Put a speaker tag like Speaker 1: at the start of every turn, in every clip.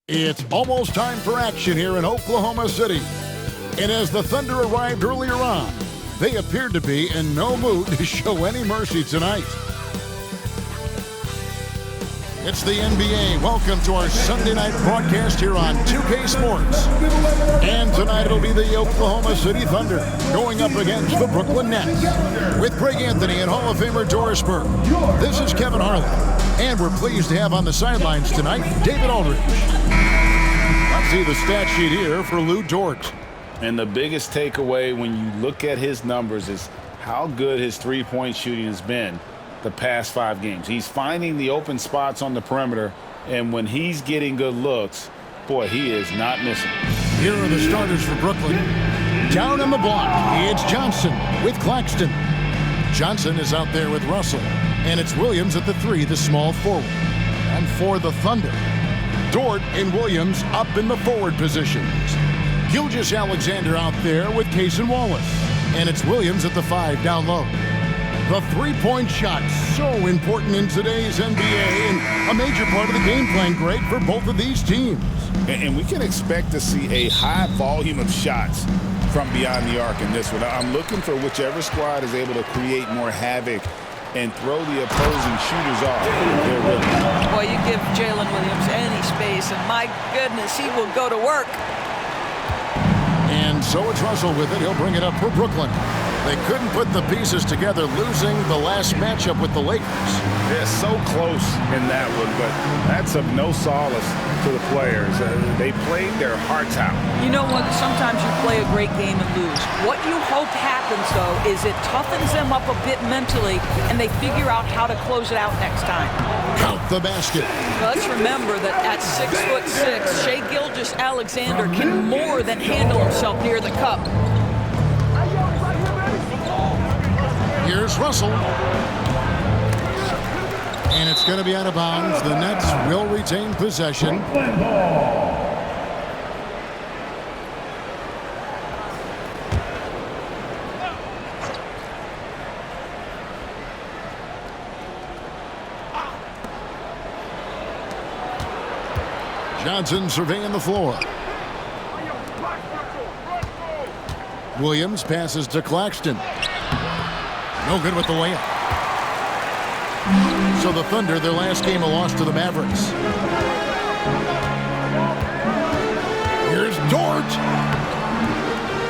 Speaker 1: It's almost time for action here in Oklahoma City. And as the Thunder arrived earlier on, they appeared to be in no mood to show any mercy tonight. It's the NBA. Welcome to our Sunday night broadcast here on 2K Sports. And tonight it'll be the Oklahoma City Thunder going up against the Brooklyn Nets. With Greg Anthony and Hall of Famer Doris Burke, this is Kevin Harlan. And we're pleased to have on the sidelines tonight David Aldridge. Let's see the stat sheet here for Lou Dort.
Speaker 2: And the biggest takeaway when you look at his numbers is how good his three-point shooting has been the past 5 games. He's finding the open spots on the perimeter, and when he's getting good looks, boy, he is not missing.
Speaker 1: Here are the starters for Brooklyn. Down on the block, it's Johnson with Claxton. Johnson is out there with Russell, and it's Williams at the 3, the small forward. And for the Thunder, Dort and Williams up in the forward positions. Gilgeous-Alexander out there with Case and Wallace, and it's Williams at the 5 down low. The three-point shot, so important in today's NBA, and a major part of the game plan, Greg, for both of these teams.
Speaker 2: And we can expect to see a high volume of shots from beyond the arc in this one. I'm looking for whichever squad is able to create more havoc and throw the opposing shooters off their rhythm.
Speaker 3: Boy, you give Jalen Williams any space, and my goodness, he will go to work.
Speaker 1: And so it's Russell with it. He'll bring it up for Brooklyn. They couldn't put the pieces together, losing the last matchup with the Lakers.
Speaker 2: They're so close in that one, but that's of no solace to the players. They played their hearts out.
Speaker 3: You know what? Sometimes you play a great game and lose. What you hope happens, though, is it toughens them up a bit mentally, and they figure out how to close it out next time.
Speaker 1: Count the basket.
Speaker 3: Let's remember that at 6'6", Shai Gilgeous-Alexander can more than handle himself near the cup.
Speaker 1: Here's Russell. And it's going to be out of bounds. The Nets will retain possession. Johnson surveying the floor. Williams passes to Claxton. No good with the layup. So the Thunder, their last game, a loss to the Mavericks. Here's Dort.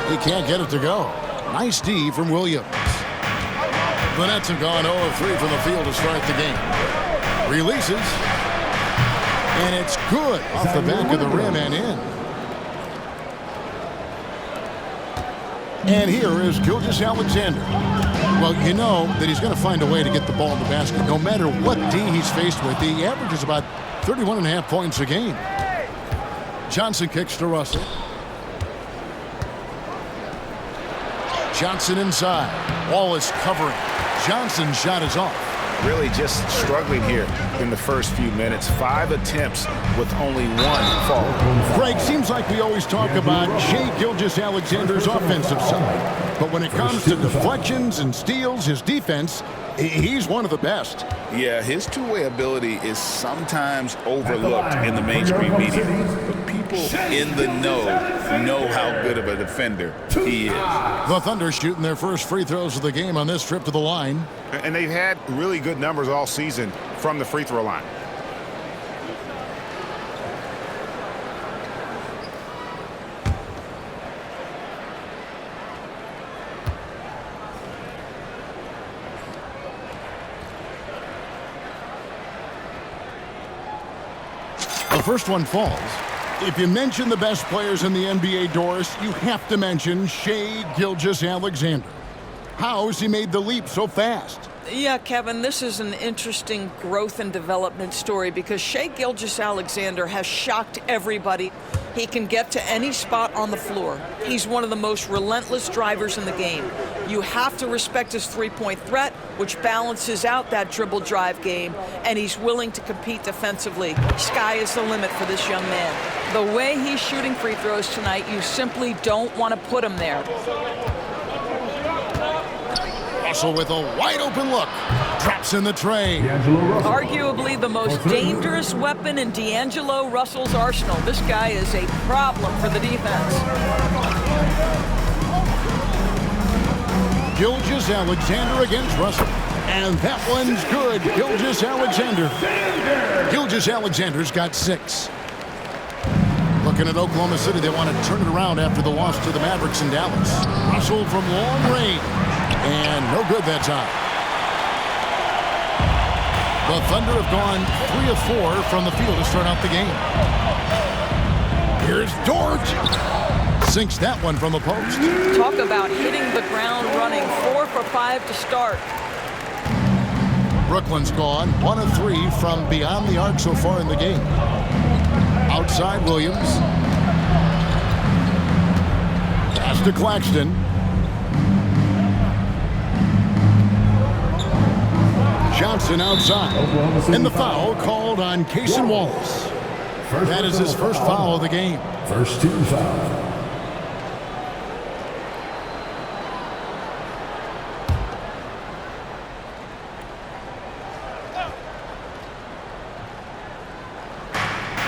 Speaker 1: He can't get it to go. Nice D from Williams. The Nets have gone 0-3 from the field to start the game. Releases. And it's good off the back of the rim and in. And here is Gilgeous-Alexander. Well, you know that he's going to find a way to get the ball in the basket. No matter what D he's faced with, he averages about 31.5 points a game. Johnson kicks to Russell. Johnson inside. Wallace covering. Johnson's shot is off.
Speaker 2: Really just struggling here in the first few minutes. 5 attempts with only 1 fall.
Speaker 1: Greg, seems like we always talk about Shai Gilgeous-Alexander's offensive side. But when it comes to deflections and steals, his defense, he's one of the best.
Speaker 2: Yeah, his two-way ability is sometimes overlooked in the mainstream media. But people in the know how good of a defender he is.
Speaker 1: The Thunder shooting their first free throws of the game on this trip to the line.
Speaker 2: And they've had really good numbers all season from the free throw line.
Speaker 1: The first one falls. If you mention the best players in the NBA, Doris, you have to mention Shai Gilgeous-Alexander. How has he made the leap so fast?
Speaker 3: Yeah, Kevin, this is an interesting growth and development story because Shai Gilgeous-Alexander has shocked everybody. He can get to any spot on the floor. He's one of the most relentless drivers in the game. You have to respect his three-point threat, which balances out that dribble drive game, and he's willing to compete defensively. Sky is the limit for this young man. The way he's shooting free throws tonight, you simply don't want to put him there.
Speaker 1: Russell with a wide open look. Drops in the tray.
Speaker 3: Arguably the most dangerous weapon in D'Angelo Russell's arsenal. This guy is a problem for the defense.
Speaker 1: Gilgeous-Alexander against Russell. And that one's good. Gilgeous-Alexander. Gilgeous-Alexander's got 6. Looking at Oklahoma City, they want to turn it around after the loss to the Mavericks in Dallas. Russell from long range. And no good that time. The Thunder have gone 3 of 4 from the field to start out the game. Here's Dort. Sinks that one from the post.
Speaker 3: Talk about hitting the ground running. 4 for 5 to start.
Speaker 1: Brooklyn's gone 1 of 3 from beyond the arc so far in the game. Outside Williams. Pass to Claxton. Johnson outside. And the foul called on Cason Wallace. That is his first foul of the game.
Speaker 4: First 2 fouls.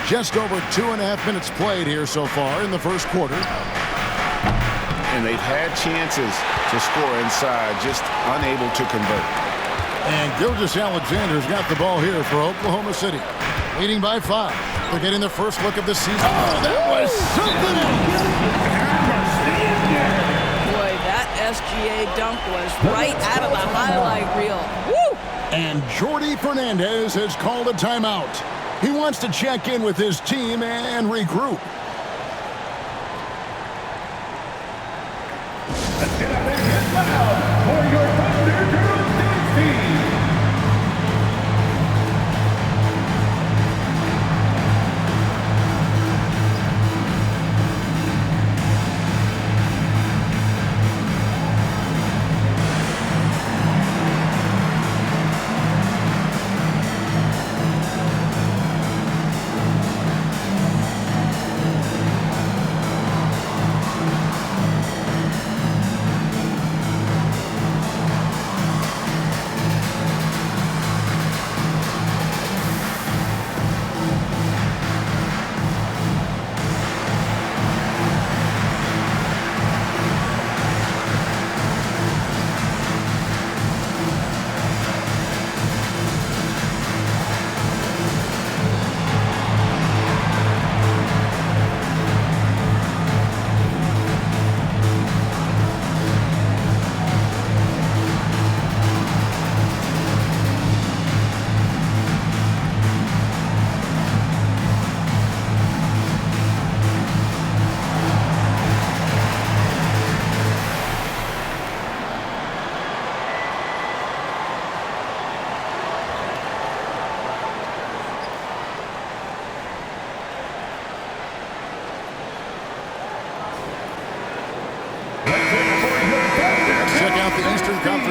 Speaker 1: Just over 2.5 minutes played here so far in the first quarter.
Speaker 2: And they've had chances to score inside, just unable to convert.
Speaker 1: And Gilgeous-Alexander's got the ball here for Oklahoma City. Leading by 5. They're getting their first look of the season. Oh, that was something else.
Speaker 3: Boy, that SGA dunk was right out of the highlight reel. Woo!
Speaker 1: And Jordi Fernandez has called a timeout. He wants to check in with his team and regroup.
Speaker 4: For your Thunder Girls Dance Team.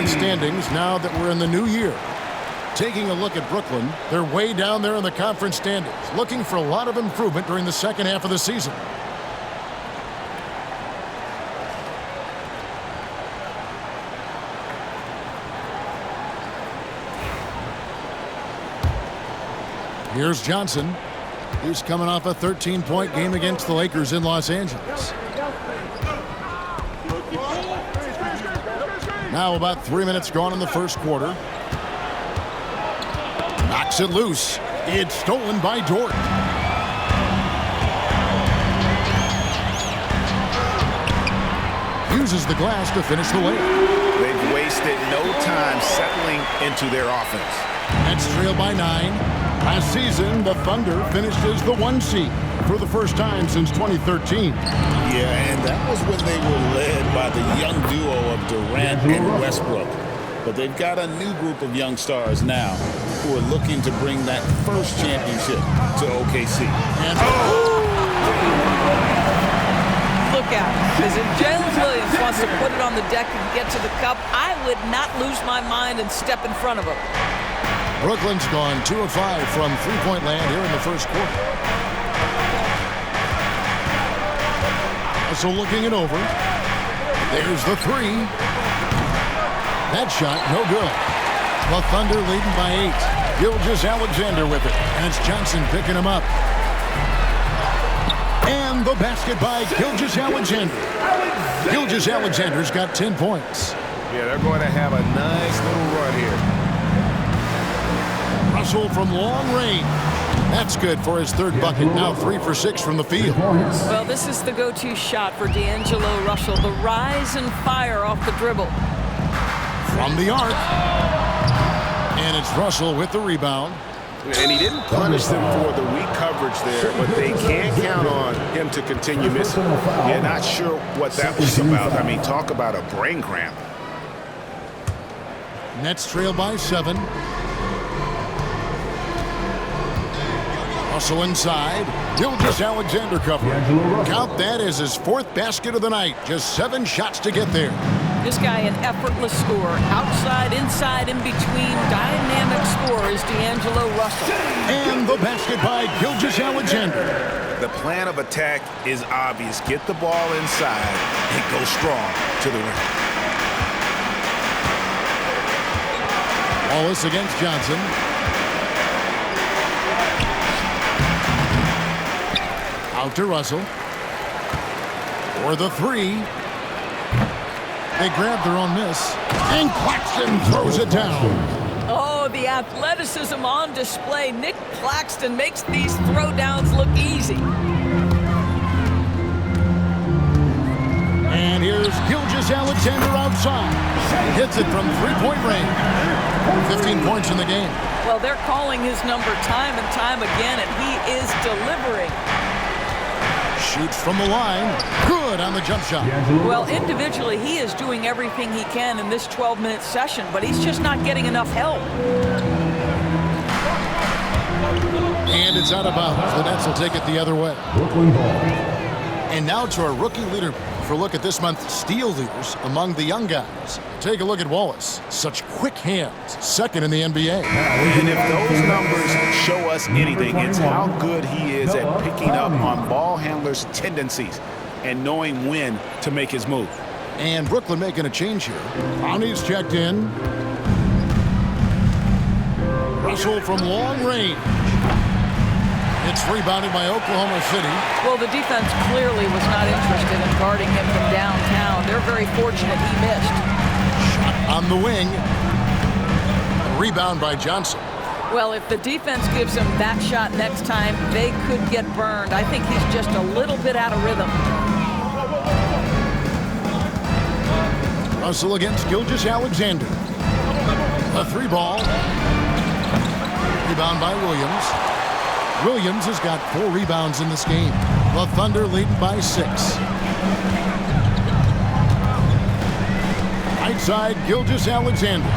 Speaker 1: Standings now that we're in the new year. Taking a look at Brooklyn, they're way down there in the conference standings, looking for a lot of improvement during the second half of the season. Here's Johnson. He's coming off a 13-point game against the Lakers in Los Angeles. Now about 3 minutes gone in the first quarter. Knocks it loose. It's stolen by Dort. Uses the glass to finish the layup.
Speaker 2: They've wasted no time settling into their offense.
Speaker 1: That's trailed by 9. Last season, the Thunder finished as the 1 seed for the first time since 2013.
Speaker 2: Yeah, and that was when they were led by the young duo of Durant and Westbrook. But they've got a new group of young stars now who are looking to bring that first championship to OKC.
Speaker 1: And
Speaker 3: Look out. As if Jalen Williams wants to put it on the deck and get to the cup, I would not lose my mind and step in front of him.
Speaker 1: Brooklyn's gone 2 of 5 from three-point land here in the first quarter. So looking it over. There's the 3. That shot, no good. The Thunder leading by 8. Gilgeous-Alexander with it. And it's Johnson picking him up. And the basket by Gilgeous-Alexander. Gilgeous-Alexander's got 10 points.
Speaker 2: Yeah, they're going to have a nice little run here.
Speaker 1: Russell from long range. That's good for his third bucket. Now 3 for 6 from the field.
Speaker 3: Well, this is the go-to shot for D'Angelo Russell. The rise and fire off the dribble.
Speaker 1: From the arc. And it's Russell with the rebound.
Speaker 2: And he didn't punish them for the weak coverage there, but they can't count on him to continue missing. Yeah, not sure what that was about. I mean, talk about a brain cramp.
Speaker 1: Nets trail by 7. Russell inside. Gilgeous-Alexander covering. Count that as his 4th basket of the night. Just 7 shots to get there.
Speaker 3: This guy an effortless scorer. Outside, inside, in between. Dynamic scorer is D'Angelo Russell.
Speaker 1: And the basket by Gilgeous-Alexander.
Speaker 2: The plan of attack is obvious. Get the ball inside and go strong to the rim.
Speaker 1: Wallace against Johnson. Out to Russell. For the 3. They grab their own miss. And Claxton throws it down.
Speaker 3: Oh, the athleticism on display. Nick Claxton makes these throwdowns look easy.
Speaker 1: And here's Gilgeous-Alexander outside. Hits it from 3-point range. 15 points in the game.
Speaker 3: Well, they're calling his number time and time again, and he is delivering.
Speaker 1: Shoots from the line. Good on the jump shot.
Speaker 3: Well, individually, he is doing everything he can in this 12-minute session, but he's just not getting enough help.
Speaker 1: And it's out of bounds. The Nets will take it the other way. And now to our rookie leader for a look at this month's steal leaders among the young guys. Take a look at Wallace. Such quick hands. 2nd in the NBA.
Speaker 2: And if those numbers show us anything, it's how good he is at picking up on ball handlers' tendencies and knowing when to make his move.
Speaker 1: And Brooklyn making a change here. Brownie's checked in. Russell from long range. It's rebounded by Oklahoma City.
Speaker 3: Well, the defense clearly was not interested in guarding him from downtown. They're very fortunate he missed.
Speaker 1: Shot on the wing. Rebound by Johnson.
Speaker 3: Well, if the defense gives him that shot next time, they could get burned. I think he's just a little bit out of rhythm.
Speaker 1: Russell against Gilgeous-Alexander. A 3-ball. Rebound by Williams. Williams has got 4 rebounds in this game. The Thunder leading by 6. Right side, Gilgeous-Alexander.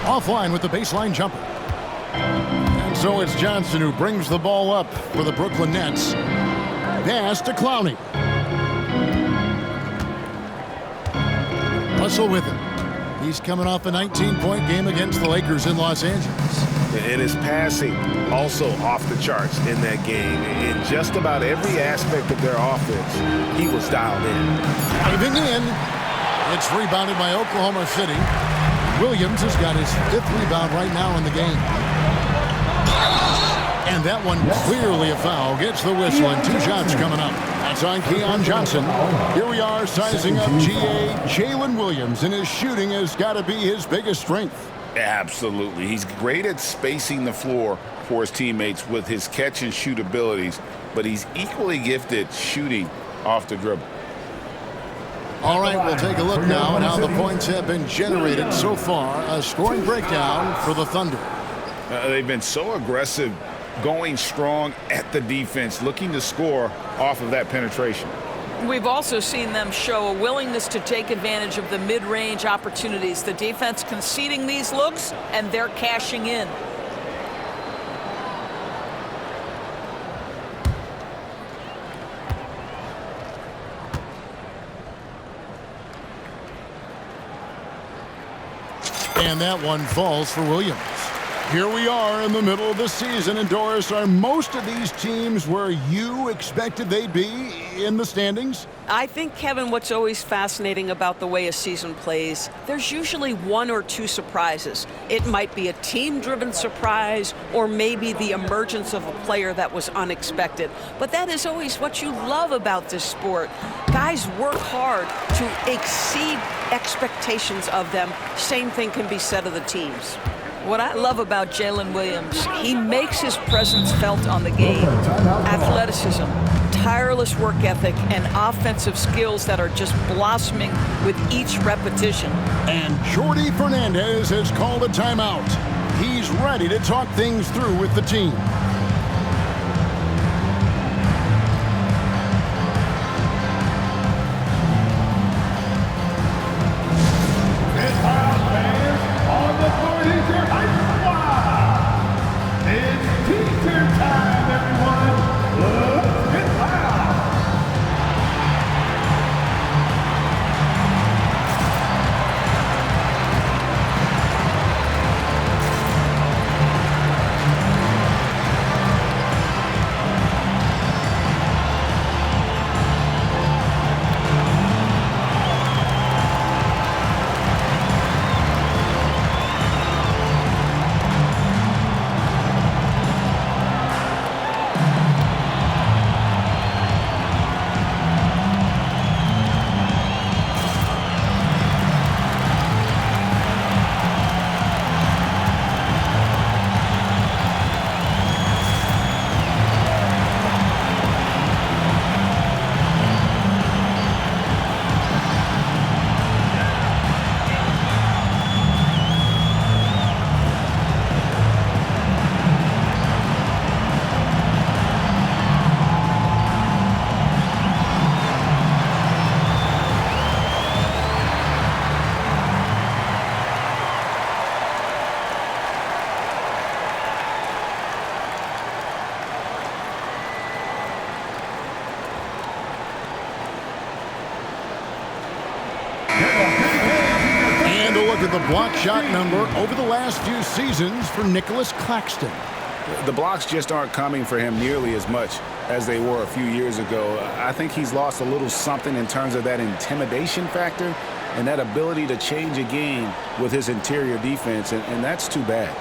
Speaker 1: Offline with the baseline jumper. And so it's Johnson who brings the ball up for the Brooklyn Nets. Pass to Clowney. Russell with it. He's coming off a 19-point game against the Lakers in Los Angeles.
Speaker 2: And his passing also off the charts in that game. In just about every aspect of their offense, he was dialed in.
Speaker 1: Diving in. It's rebounded by Oklahoma City. Williams has got his 5th rebound right now in the game. And that one clearly a foul. Gets the whistle and 2 shots coming up. That's on Keon Johnson. Here we are sizing up GA Jalen Williams, and his shooting has got to be his biggest strength.
Speaker 2: Absolutely. He's great at spacing the floor for his teammates with his catch and shoot abilities, but he's equally gifted shooting off the dribble.
Speaker 1: All right, we'll take a look now at how the points have been generated so far. A scoring breakdown for the Thunder.
Speaker 2: They've been so aggressive, going strong at the defense, looking to score off of that penetration.
Speaker 3: We've also seen them show a willingness to take advantage of the mid-range opportunities. The defense conceding these looks, and they're cashing in.
Speaker 1: And that one falls for Williams. Here we are in the middle of the season, and Doris, are most of these teams where you expected they'd be in the standings?
Speaker 5: I think, Kevin, what's always fascinating about the way a season plays, there's usually one or two surprises. It might be a team-driven surprise or maybe the emergence of a player that was unexpected. But that is always what you love about this sport. Guys work hard to exceed expectations of them. Same thing can be said of the teams.
Speaker 3: What I love about Jalen Williams, he makes his presence felt on the game. Athleticism, tireless work ethic, and offensive skills that are just blossoming with each repetition.
Speaker 1: And Jordi Fernandez has called a timeout. He's ready to talk things through with the team. The block shot number over the last few seasons for Nicholas Claxton.
Speaker 2: The blocks just aren't coming for him nearly as much as they were a few years ago. I think he's lost a little something in terms of that intimidation factor and that ability to change a game with his interior defense, and that's too bad.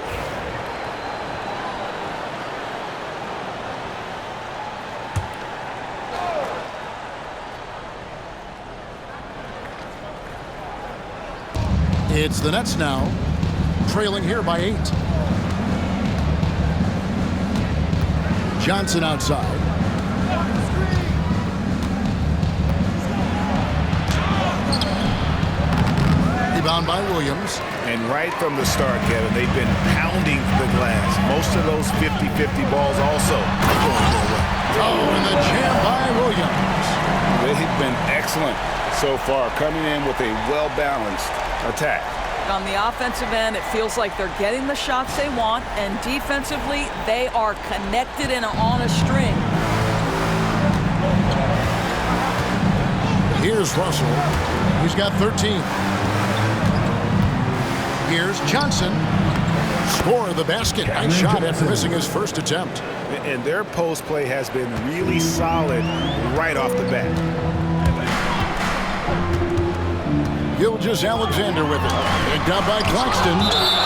Speaker 1: It's the Nets now, trailing here by 8. Johnson outside. Rebound by Williams.
Speaker 2: And right from the start, Kevin, they've been pounding the glass. Most of those 50-50 balls also going their way.
Speaker 1: Oh, and the jam by Williams.
Speaker 2: They've been excellent so far, coming in with a well-balanced attack.
Speaker 3: On the offensive end, it feels like they're getting the shots they want, and defensively, they are connected and on a string.
Speaker 1: Here's Russell. He's got 13. Here's Johnson. Score of the basket. Nice shot after missing his first attempt.
Speaker 2: And their post play has been really solid right off the bat.
Speaker 1: Gilgeous-Alexander with it. Picked up by Claxton.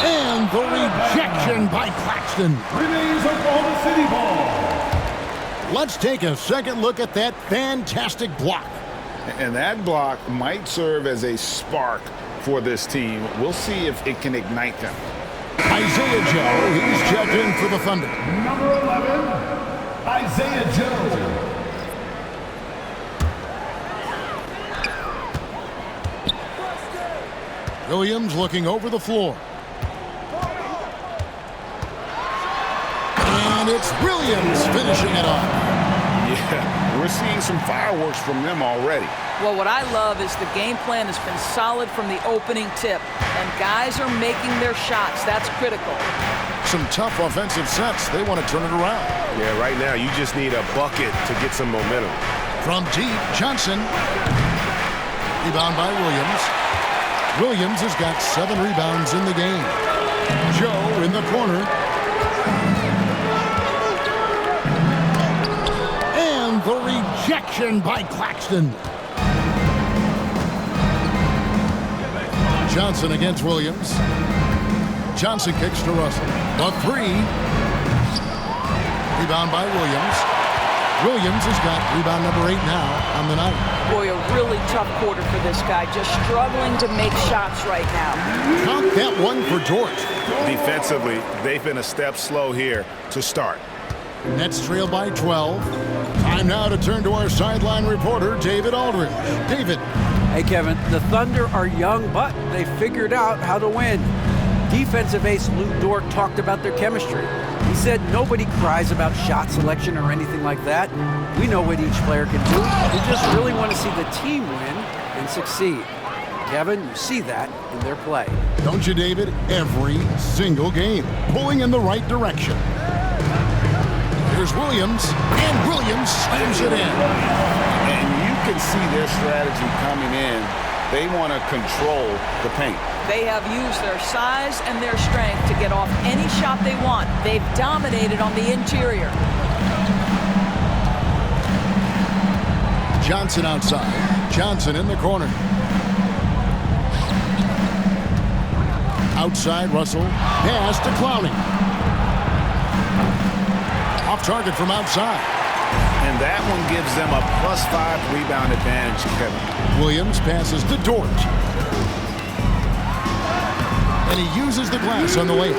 Speaker 1: And the rejection by Claxton.
Speaker 4: Remains Oklahoma City ball.
Speaker 1: Let's take a second look at that fantastic block.
Speaker 2: And that block might serve as a spark for this team. We'll see if it can ignite them.
Speaker 1: Isaiah Joe, he's checked in for the Thunder.
Speaker 4: Number 11, Isaiah Joe.
Speaker 1: Williams looking over the floor. And it's Williams finishing it off.
Speaker 2: Yeah, we're seeing some fireworks from them already.
Speaker 3: Well, what I love is the game plan has been solid from the opening tip, and guys are making their shots. That's critical.
Speaker 1: Some tough offensive sets. They want to turn it around.
Speaker 6: Yeah, right now you just need a bucket to get some momentum.
Speaker 1: From deep, Johnson. Rebound by Williams. Williams has got 7 rebounds in the game. Joe in the the corner. And the rejection by Claxton. Johnson against Williams. Johnson kicks to Russell. The three. Rebound by Williams. Williams has got rebound number 8 now on the night.
Speaker 5: Boy, a really tough quarter for this guy. Just struggling to make shots right now.
Speaker 1: Count that one for George.
Speaker 6: Defensively, they've been a step slow here to start.
Speaker 1: Nets trail by 12. Time now to turn to our sideline reporter, David Aldridge. David.
Speaker 7: Hey, Kevin, the Thunder are young, but they figured out how to win. Defensive ace Lou Dort talked about their chemistry. He said nobody cries about shot selection or anything like that. We know what each player can do. We just really want to see the team win and succeed. Kevin, you see that in their play.
Speaker 1: Don't you, David? Every single game, pulling in the right direction. Here's Williams, and Williams slams it in.
Speaker 2: And you can see their strategy coming in. They want to control the paint.
Speaker 3: They have used their size and their strength to get off any shot they want. They've dominated on the interior.
Speaker 1: Johnson outside. Johnson in the corner. Outside, Russell. Pass to Clowney. Off target from outside.
Speaker 2: And that one gives them a +5 rebound advantage, Kevin.
Speaker 1: Williams passes to Dort. And he uses the glass on the way.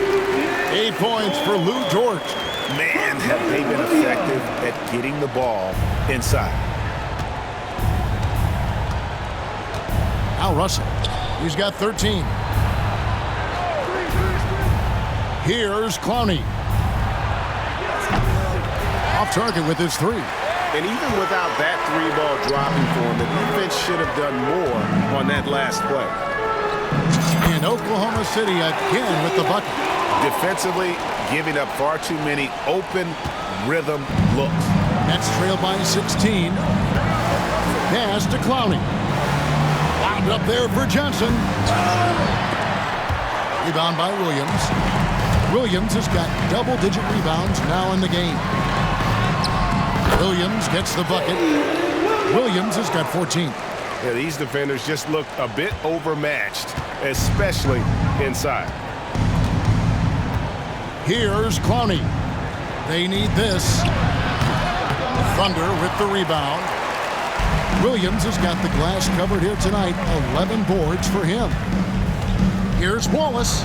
Speaker 1: 8 points for Lou Dort.
Speaker 6: Man, have they been effective at getting the ball inside.
Speaker 1: Now Russell. He's got 13. Here's Clowney. Off target with his 3.
Speaker 6: And even without that 3-ball dropping for him, the defense should have done more on that last play.
Speaker 1: And Oklahoma City again with the bucket.
Speaker 6: Defensively, giving up far too many open rhythm looks.
Speaker 1: Nets trail by 16. Pass to Clowney. Wound up there for Johnson. Rebound by Williams. Williams has got double-digit rebounds now in the game. Williams gets the bucket. Williams has got 14.
Speaker 6: Yeah, these defenders just look a bit overmatched, especially inside.
Speaker 1: Here's Clowney. They need this. Thunder with the rebound. Williams has got the glass covered here tonight. 11 boards for him. Here's Wallace.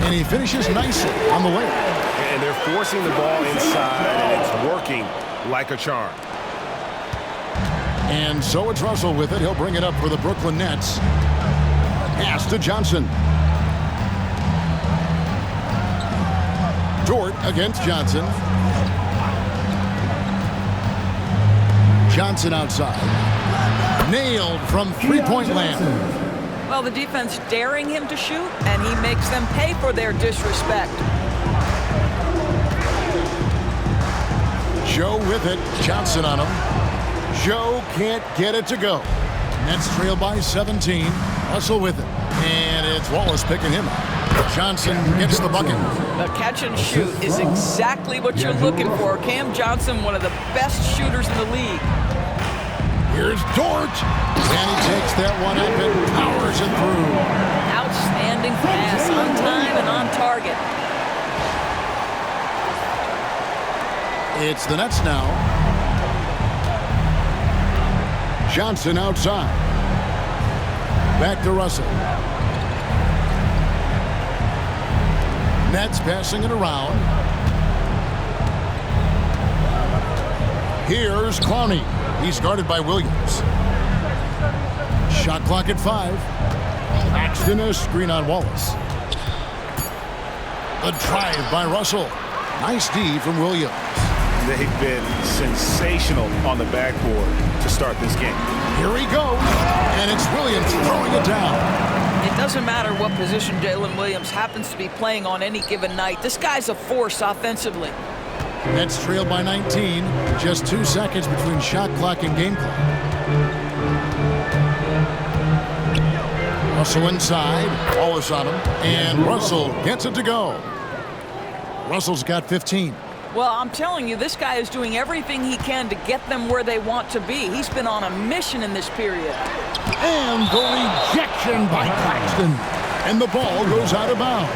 Speaker 1: And he finishes nicely on the way.
Speaker 6: And they're forcing the ball inside, and it's working like a charm.
Speaker 1: And so it's Russell with it. He'll bring it up for the Brooklyn Nets. Pass to Johnson. Dort against Johnson. Johnson outside. Nailed from three-point land.
Speaker 3: Well, the defense daring him to shoot, and he makes them pay for their disrespect.
Speaker 1: Joe with it. Johnson on him. Joe can't get it to go. Nets trail by 17. Russell with it. And it's Wallace picking him up. Johnson gets the bucket.
Speaker 3: The catch and shoot is exactly what you're looking for. Cam Johnson, one of the best shooters in the league.
Speaker 1: Here's Dort. And he takes that one up and powers it through.
Speaker 3: Outstanding pass, on time and on target.
Speaker 1: It's the Nets now. Johnson outside. Back to Russell. Nets passing it around. Here's Clowney. He's guarded by Williams. Shot clock at 5. Claxton a screen on Wallace. The drive by Russell. Nice D from Williams.
Speaker 6: They've been sensational on the backboard to start this game.
Speaker 1: Here he goes, and it's Williams throwing it down.
Speaker 3: It doesn't matter what position Jalen Williams happens to be playing on any given night. This guy's a force offensively.
Speaker 1: Nets trail by 19. Just 2 seconds between shot clock and game clock. Russell inside. Wallace on him. And Russell gets it to go. Russell's got 15.
Speaker 3: Well, I'm telling you, this guy is doing everything he can to get them where they want to be. He's been on a mission in this period.
Speaker 1: And the rejection by Claxton. And the ball goes out of bounds.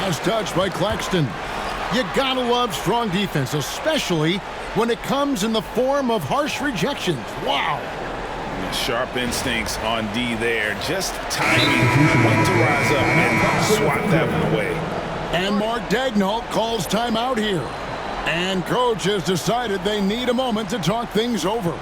Speaker 1: As touched by Claxton. You gotta love strong defense, especially when it comes in the form of harsh rejections. Wow.
Speaker 2: Sharp instincts on D there. Just timing when to rise up and swat that one away.
Speaker 1: And Mark Daignault calls timeout here. And coach has decided they need a moment to talk things over.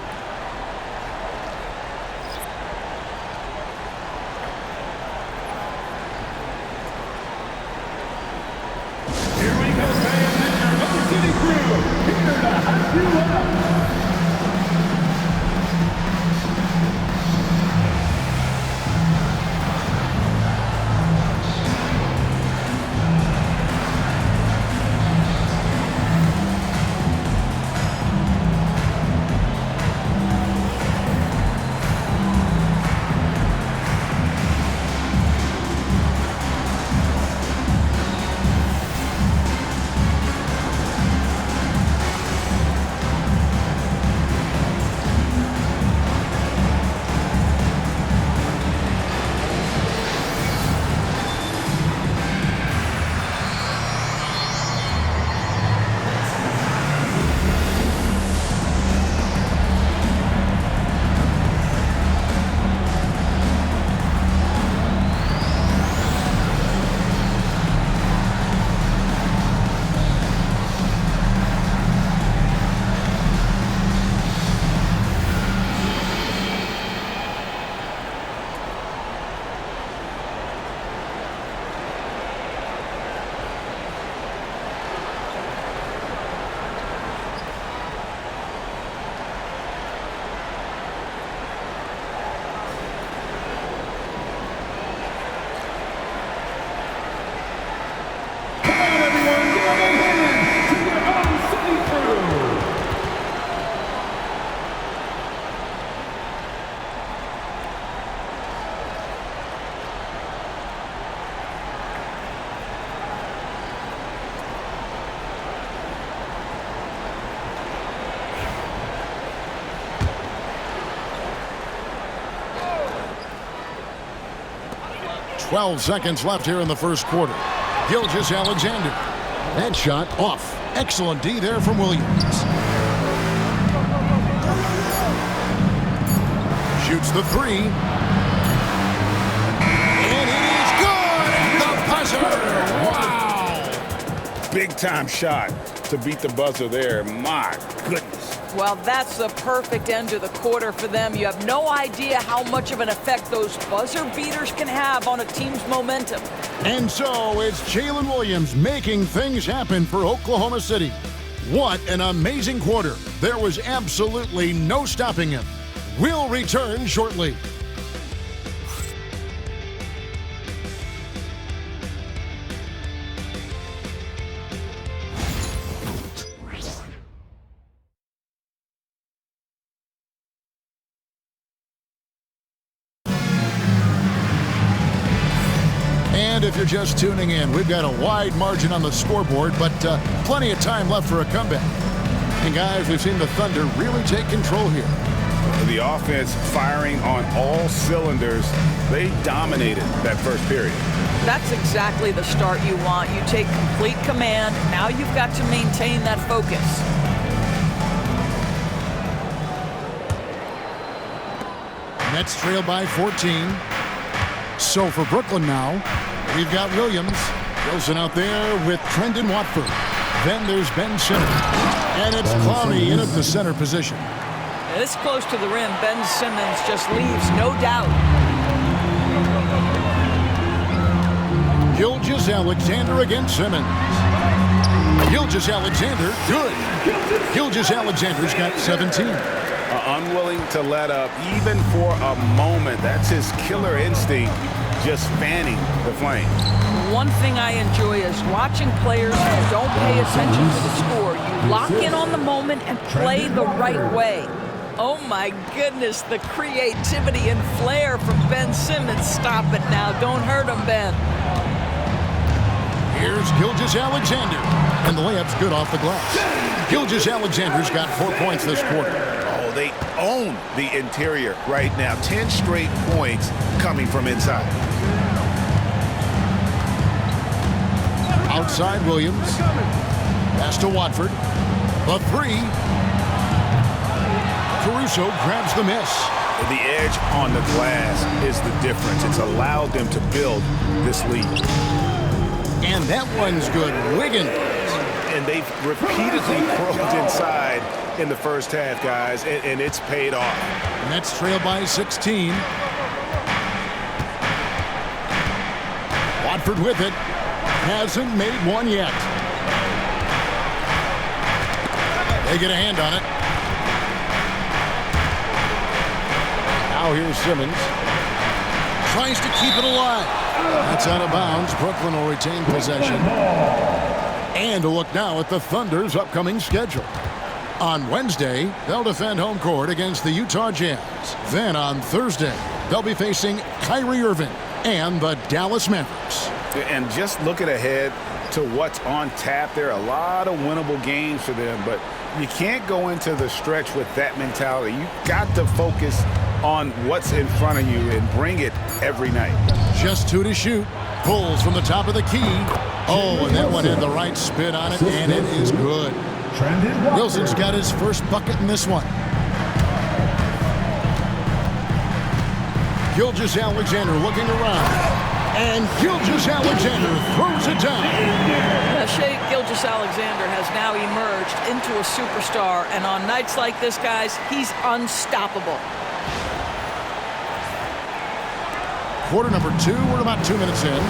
Speaker 4: Here we go, fans. It's your Oklahoma City crew. Here to hype you up.
Speaker 1: Twelve seconds left here in the first quarter. Gilgeous-Alexander. That shot off. Excellent D there from Williams. Shoots the three. And it is good at the buzzer. Wow.
Speaker 2: Big time shot to beat the buzzer there. My goodness.
Speaker 3: Well, that's the perfect end to the quarter for them. You have no idea how much of an effect those buzzer beaters can have on a team's momentum.
Speaker 1: And so it's Jalen Williams making things happen for Oklahoma City. What an amazing quarter. There was absolutely no stopping him. We'll return shortly. And if you're just tuning in, we've got a wide margin on the scoreboard, but plenty of time left for a comeback. And guys, we've seen the Thunder really take control here.
Speaker 2: The offense firing on all cylinders. They dominated that first period.
Speaker 3: That's exactly the start you want. You take complete command. Now you've got to maintain that focus.
Speaker 1: Nets trail by 14. So for Brooklyn now, we've got Williams. Wilson out there with Trendon Watford. Then there's Ben Simmons. And it's Clowney in at the center position.
Speaker 3: This close to the rim, Ben Simmons just leaves, no doubt.
Speaker 1: Gilgeous-Alexander against Simmons. Gilgeous-Alexander, good. Gilgeous-Alexander's got 17.
Speaker 2: Unwilling to let up even for a moment. That's his killer instinct, just fanning the flame.
Speaker 3: One thing I enjoy is watching players who don't pay attention to the score. You lock in on the moment and play the right way. Oh my goodness, the creativity and flair from Ben Simmons. Stop it now. Don't hurt him, Ben.
Speaker 1: Here's Gilgeous-Alexander. And the layup's good off the glass. Gilgeous-Alexander's got 4 points this quarter.
Speaker 6: Oh, they own the interior right now. 10 straight points coming from inside.
Speaker 1: Outside Williams. Pass to Watford. The three. Caruso grabs the miss.
Speaker 6: The edge on the glass is the difference. It's allowed them to build this lead.
Speaker 1: And that one's good. Wiggins.
Speaker 6: And they've repeatedly probed inside in the first half, guys, and it's paid off.
Speaker 1: Nets trail by 16. Watford with it. Hasn't made one yet. They get a hand on it. Now here's Simmons. Tries to keep it alive. That's out of bounds. Brooklyn will retain possession. And a look now at the Thunder's upcoming schedule. On Wednesday, they'll defend home court against the Utah Jazz. Then on Thursday, they'll be facing Kyrie Irving and the Dallas Mavericks.
Speaker 2: And just looking ahead to what's on tap, there are a lot of winnable games for them, but you can't go into the stretch with that mentality. You got to focus on what's in front of you and bring it every night.
Speaker 1: Just 2 to shoot. Pulls from the top of the key. Oh, and that one had the right spin on it, and it is good. Wilson's got his first bucket in this one. Gilgeous-Alexander looking around. And Gilgeous-Alexander throws it down.
Speaker 3: Shai Gilgeous-Alexander has now emerged into a superstar, and on nights like this, guys, he's unstoppable.
Speaker 1: Quarter number 2, we're about 2 minutes in.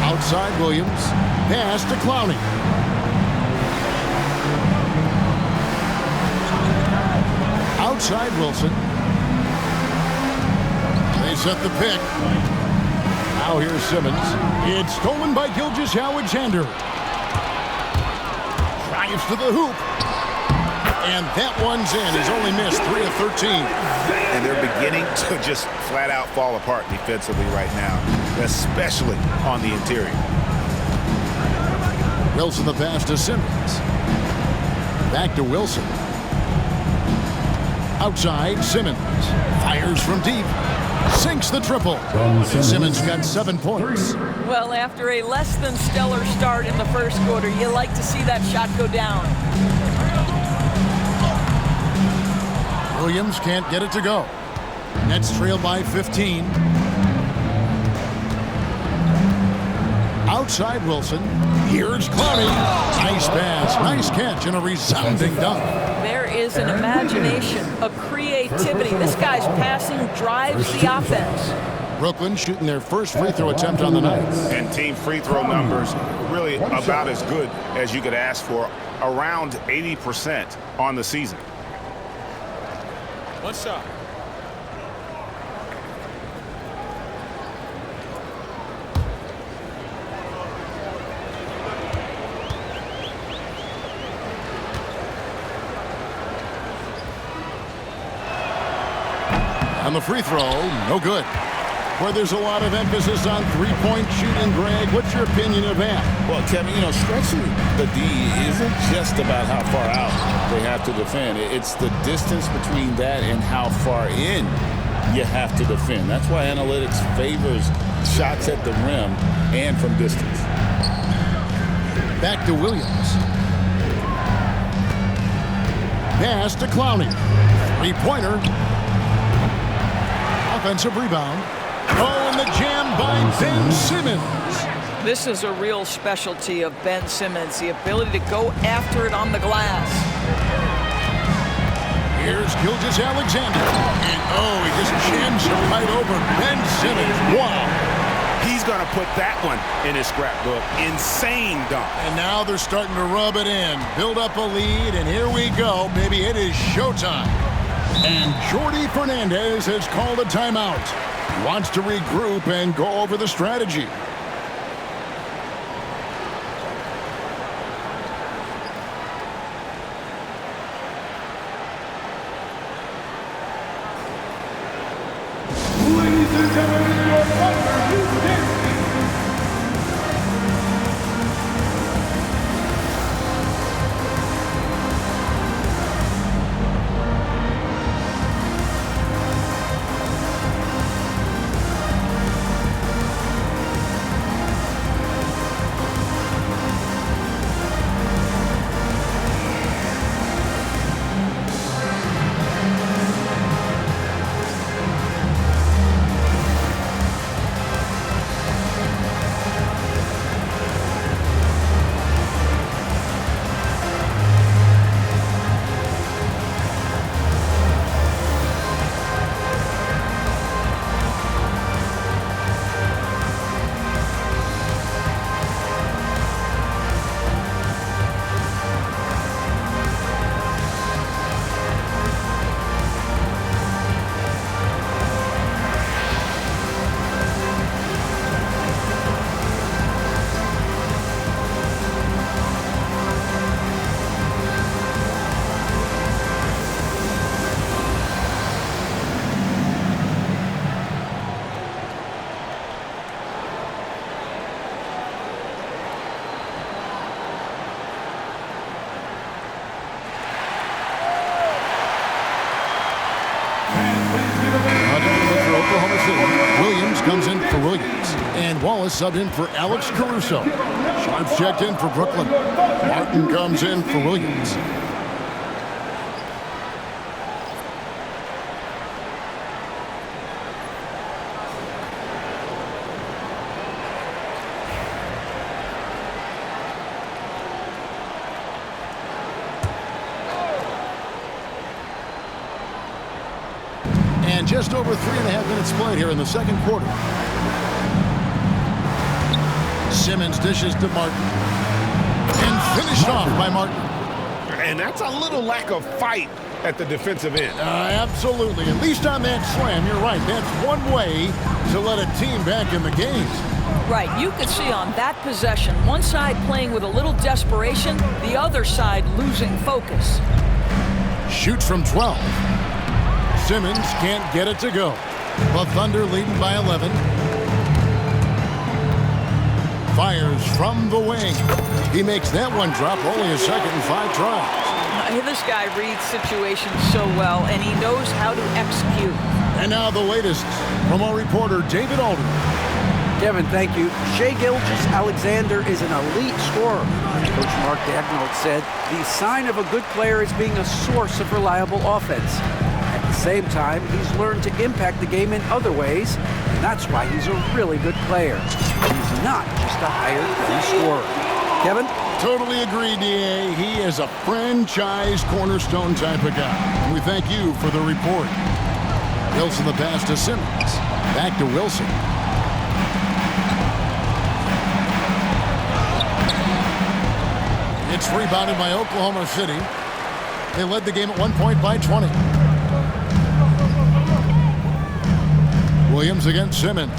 Speaker 1: Outside Williams, pass to Clowney. Outside Wilson. They set the pick. Now here's Simmons. It's stolen by Gilgeous-Alexander. Drives to the hoop. And that one's in. He's only missed 3 of 13.
Speaker 6: And they're beginning to just flat out fall apart defensively right now, especially on the interior.
Speaker 1: Wilson the pass to Simmons. Back to Wilson. Outside, Simmons. Fires from deep. Sinks the triple. Simmons got 7 points.
Speaker 3: Well, after a less than stellar start in the first quarter, you like to see that shot go down.
Speaker 1: Williams can't get it to go. Nets trail by 15. Outside Wilson. Here's Clowney. Nice pass, nice catch, and a resounding dunk.
Speaker 3: There is an imagination, a creativity. This guy's passing drives the offense.
Speaker 1: Brooklyn shooting their first free throw attempt on the night.
Speaker 6: And team free throw numbers really about as good as you could ask for, around 80% on the season.
Speaker 2: One shot.
Speaker 1: On the free throw, no good. Where there's a lot of emphasis on three-point shooting, Greg, what's your opinion of that?
Speaker 2: Well, Kevin, stretching the D isn't just about how far out they have to defend. It's the distance between that and how far in you have to defend. That's why analytics favors shots at the rim and from distance.
Speaker 1: Back to Williams. Pass to Clowney. Three-pointer. Offensive rebound. Oh, and the jam by Ben Simmons.
Speaker 3: This is a real specialty of Ben Simmons, the ability to go after it on the glass.
Speaker 1: Here's Gilgeous-Alexander. And he just jams it right over Ben Simmons. Wow.
Speaker 6: He's going to put that one in his scrapbook. Insane dunk.
Speaker 1: And now they're starting to rub it in. Build up a lead, and here we go. Maybe it is showtime. And Jordi Fernandez has called a timeout. He wants to regroup and go over the strategy.
Speaker 4: Ladies and gentlemen, your partner,
Speaker 1: Williams. And Wallace subbed in for Alex Caruso. Sharp checked in for Brooklyn. Martin comes in for Williams. And just over 3.5 minutes played here in the second quarter. Simmons dishes to Martin. And finished off by Martin.
Speaker 6: And that's a little lack of fight at the defensive end.
Speaker 1: Absolutely. At least on that slam, you're right. That's one way to let a team back in the game.
Speaker 3: Right, you could see on that possession, one side playing with a little desperation, the other side losing focus.
Speaker 1: Shoots from 12. Simmons can't get it to go. The Thunder leading by 11. Fires from the wing. He makes that one drop, only a second and 5 tries.
Speaker 3: This guy reads situations so well, and he knows how to execute.
Speaker 1: And now the latest from our reporter, David Aldridge.
Speaker 7: Kevin, thank you. Shai Gilgeous-Alexander is an elite scorer. Coach Mark Dagnall said the sign of a good player is being a source of reliable offense. At the same time, he's learned to impact the game in other ways, and that's why he's a really good player. He's not just a hired gun scorer. Kevin?
Speaker 1: Totally agree, D.A. He is a franchise cornerstone type of guy. We thank you for the report. Wilson the pass to Simmons. Back to Wilson. It's rebounded by Oklahoma City. They led the game at 1 point by 20. Williams against Simmons.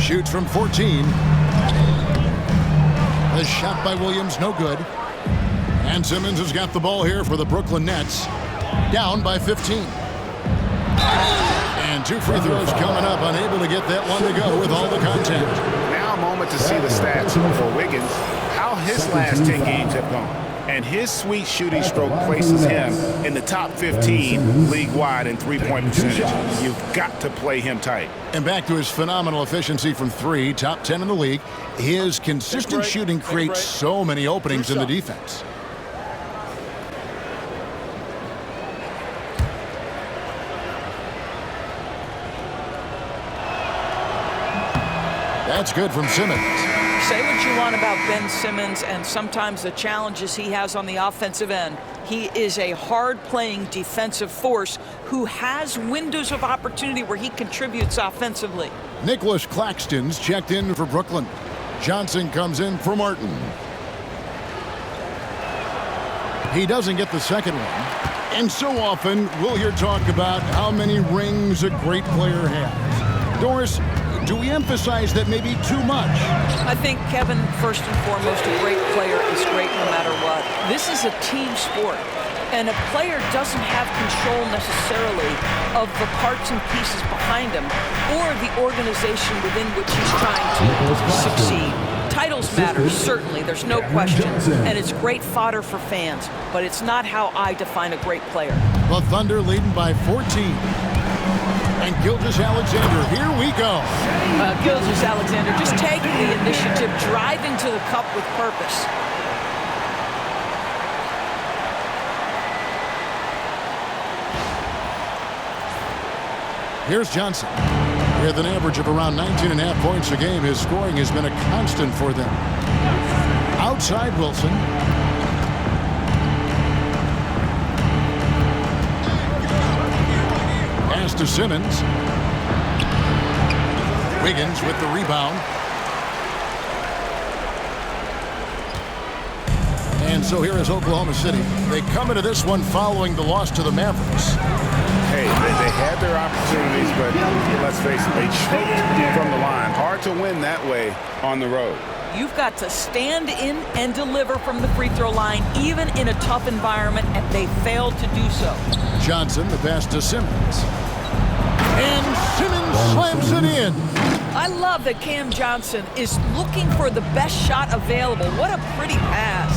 Speaker 1: Shoots from 14. The shot by Williams, no good. And Simmons has got the ball here for the Brooklyn Nets. Down by 15. And 2 free throws coming up. Unable to get that one to go with all the contact.
Speaker 6: Now a moment to see the stats for Wiggins, how his last 10 games have gone. And his sweet shooting stroke places him in the top 15 league-wide in three-point percentage. You've got to play him tight.
Speaker 1: And back to his phenomenal efficiency from 3, top 10 in the league. His consistent shooting creates so many openings in the defense. That's good from Simmons.
Speaker 3: Say what you want about Ben Simmons and sometimes the challenges he has on the offensive end. He is a hard-playing defensive force who has windows of opportunity where he contributes offensively.
Speaker 1: Nicholas Claxton's checked in for Brooklyn. Johnson comes in for Martin. He doesn't get the second one. And so often we'll hear talk about how many rings a great player has. Doris, do we emphasize that maybe too much?
Speaker 3: I think, Kevin, first and foremost, a great player is great no matter what. This is a team sport, and a player doesn't have control necessarily of the parts and pieces behind him or the organization within which he's trying to succeed. Titles matter, certainly, there's no question, and it's great fodder for fans, but it's not how I define a great player.
Speaker 1: The Thunder leading by 14. And Gilgeous-Alexander, here we go.
Speaker 3: Gilgeous-Alexander just taking the initiative, driving to the cup with purpose.
Speaker 1: Here's Johnson. With an average of around 19.5 points a game, his scoring has been a constant for them. Outside Wilson. Pass to Simmons. Wiggins with the rebound. And so here is Oklahoma City. They come into this one following the loss to the Mavericks.
Speaker 6: Hey, they had their opportunities, but let's face it, they choked from the line. Hard to win that way on the road.
Speaker 3: You've got to stand in and deliver from the free throw line, even in a tough environment, and they failed to do so.
Speaker 1: Johnson, the pass to Simmons. And Simmons slams it in.
Speaker 3: I love that Cam Johnson is looking for the best shot available. What a pretty pass.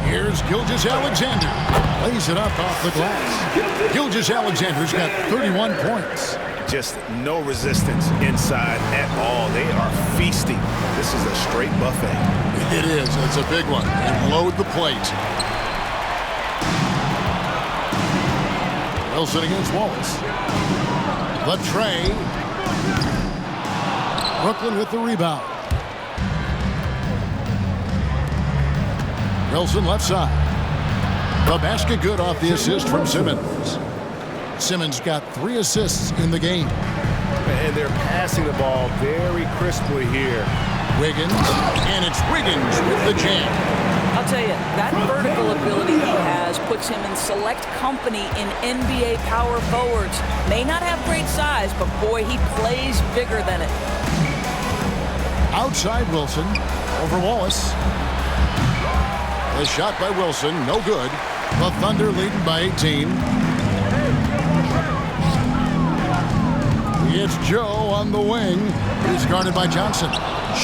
Speaker 1: Here's Gilgeous-Alexander. Lays it up off the glass. Gilgeous-Alexander's got 31 points.
Speaker 6: Just no resistance inside at all. They are feasting. This is a straight buffet.
Speaker 1: It is. It's a big one. And load the plate. Wilson against Wallace. The tray. Brooklyn with the rebound. Wilson left side. The basket good off the assist from Simmons. Simmons got 3 assists in the game.
Speaker 6: And they're passing the ball very crisply here.
Speaker 1: Wiggins, and it's Wiggins with the jam.
Speaker 5: I'll tell you, that vertical ability he has puts him in select company in NBA power forwards. May not have great size, but boy, he plays bigger than it.
Speaker 1: Outside Wilson, over Wallace. The shot by Wilson, no good. The Thunder leading by 18. It's Joe on the wing. He's guarded by Johnson.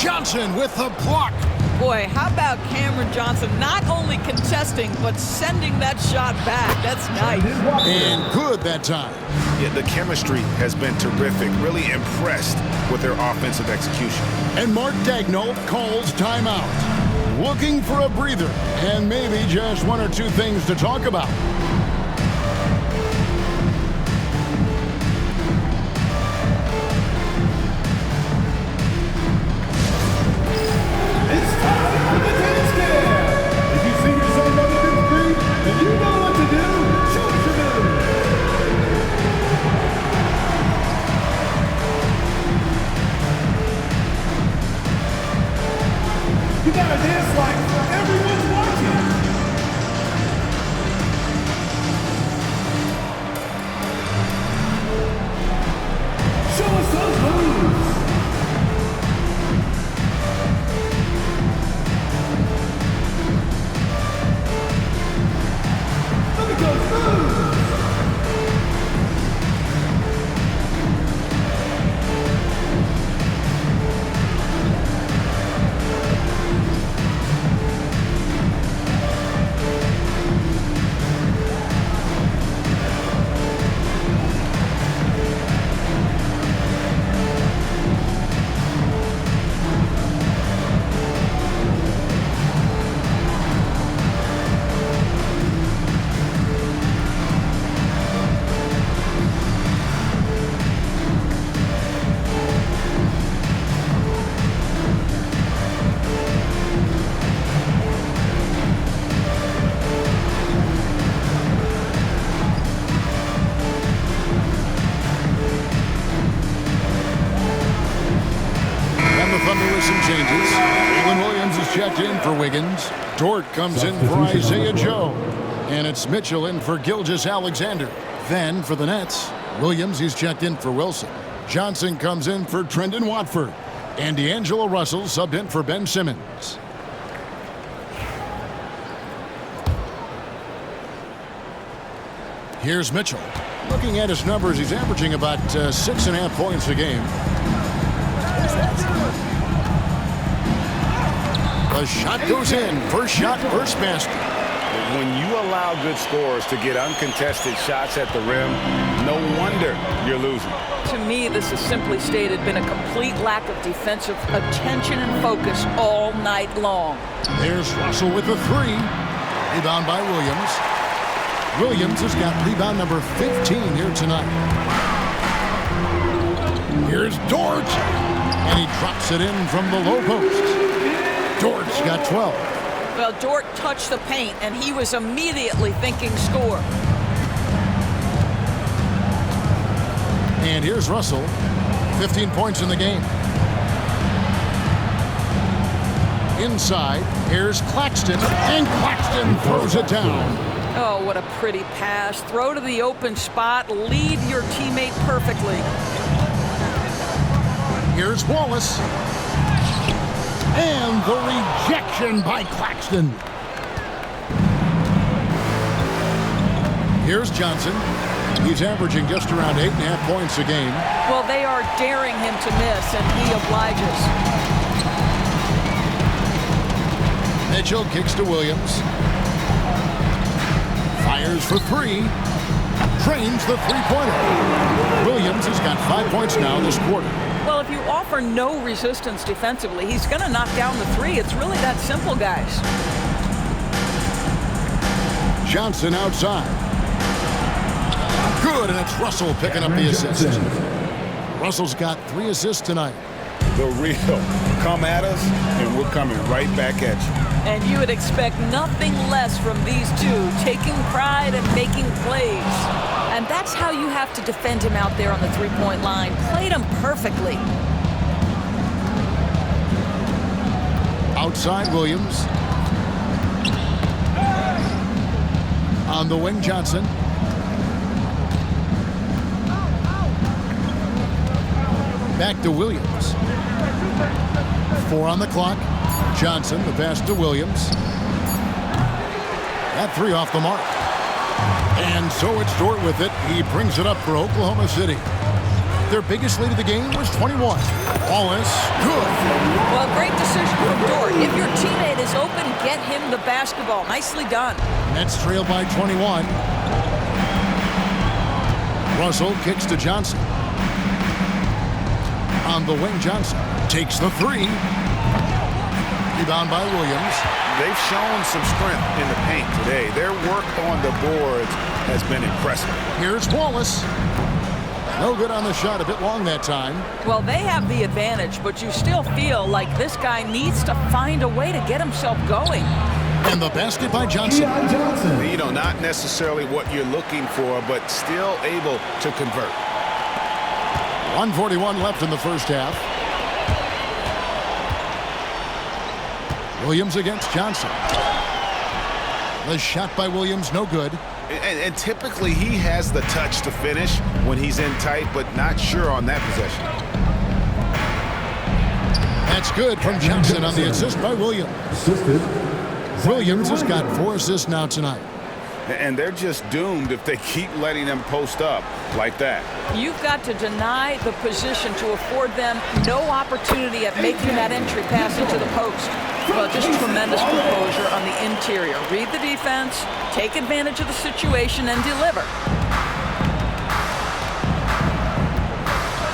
Speaker 1: Johnson with the block.
Speaker 3: Boy, how about Cameron Johnson not only contesting, but sending that shot back? That's nice.
Speaker 1: And good that time.
Speaker 6: Yeah, the chemistry has been terrific. Really impressed with their offensive execution.
Speaker 1: And Mark Daigneault calls timeout. Looking for a breather and maybe just 1 or 2 things to talk about.
Speaker 4: You gotta dance like everyone's watching. Show us those moves. Look at those moves.
Speaker 1: Checked in for Wiggins. Dort comes in for Isaiah Joe. And it's Mitchell in for Gilgeous-Alexander. Then for the Nets, Williams, he's checked in for Wilson. Johnson comes in for Trendon Watford. And D'Angelo Russell subbed in for Ben Simmons. Here's Mitchell. Looking at his numbers, he's averaging about 6.5 points a game. The shot goes in. First shot, first basket.
Speaker 2: When you allow good scorers to get uncontested shots at the rim, no wonder you're losing.
Speaker 3: To me, this is simply stated been a complete lack of defensive attention and focus all night long.
Speaker 1: There's Russell with the 3. Rebound by Williams. Williams has got rebound number 15 here tonight. Here's Dort. And he drops it in from the low post. Dort's got 12.
Speaker 3: Well, Dort touched the paint, and he was immediately thinking score.
Speaker 1: And here's Russell. 15 points in the game. Inside, here's Claxton. And Claxton throws it down.
Speaker 3: Oh, what a pretty pass. Throw to the open spot. Lead your teammate perfectly.
Speaker 1: Here's Wallace. And the rejection by Claxton. Here's Johnson. He's averaging just around 8.5 points a game.
Speaker 3: Well, they are daring him to miss, and he obliges.
Speaker 1: Mitchell kicks to Williams. Fires for 3. Drains the three-pointer. Williams has got 5 points now this quarter.
Speaker 3: Well, if you offer no resistance defensively, he's going to knock down the three. It's really that simple, guys.
Speaker 1: Johnson outside. Good, and it's Russell picking up the assist. Russell's got 3 assists tonight.
Speaker 2: The real come at us, and we're coming right back at you.
Speaker 3: And you would expect nothing less from these two, taking pride and making plays. And that's how you have to defend him out there on the three-point line. Played him perfectly.
Speaker 1: Outside Williams. On the wing, Johnson. Back to Williams. 4 on the clock. Johnson, the pass to Williams. That 3 off the mark. And so it's Dort with it. He brings it up for Oklahoma City. Their biggest lead of the game was 21. Wallace, good.
Speaker 3: Well, great decision from Dort. If your teammate is open, get him the basketball. Nicely done.
Speaker 1: Nets trail by 21. Russell kicks to Johnson. On the wing, Johnson takes the 3. Rebound by Williams.
Speaker 6: They've shown some strength in the paint today. Their work on the boards has been impressive.
Speaker 1: Here's Wallace. No good on the shot, a bit long that time.
Speaker 3: Well, they have the advantage, but you still feel like this guy needs to find a way to get himself going.
Speaker 1: And the basket by Johnson.
Speaker 6: You know, not necessarily what you're looking for, but still able to convert.
Speaker 1: 1:41 left in the first half. Williams against Johnson. The shot by Williams, no good.
Speaker 6: And typically he has the touch to finish when he's in tight, but not sure on that possession.
Speaker 1: That's good from Johnson on the assist by Williams. Williams has got 4 assists now tonight.
Speaker 6: And they're just doomed if they keep letting them post up like that.
Speaker 3: You've got to deny the position to afford them no opportunity at making that entry pass into the post. Well, just tremendous composure on the interior. Read the defense, take advantage of the situation, and deliver.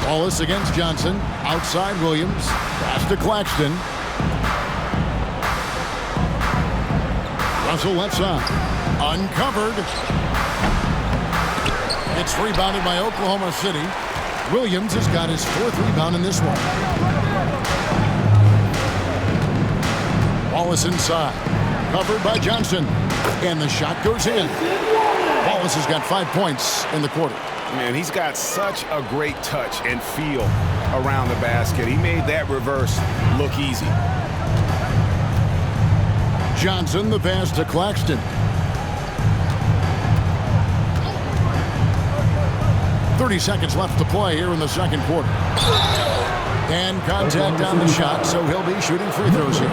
Speaker 1: Wallace against Johnson. Outside Williams. Pass to Claxton. Russell left side. Uncovered. It's rebounded by Oklahoma City. Williams has got his 4th rebound in this one. Wallace inside. Covered by Johnson. And the shot goes in. Wallace has got 5 points in the quarter.
Speaker 6: Man, he's got such a great touch and feel around the basket. He made that reverse look easy.
Speaker 1: Johnson, the pass to Claxton. 30 seconds left to play here in the second quarter. And contact on the shot, so he'll be shooting free throws here.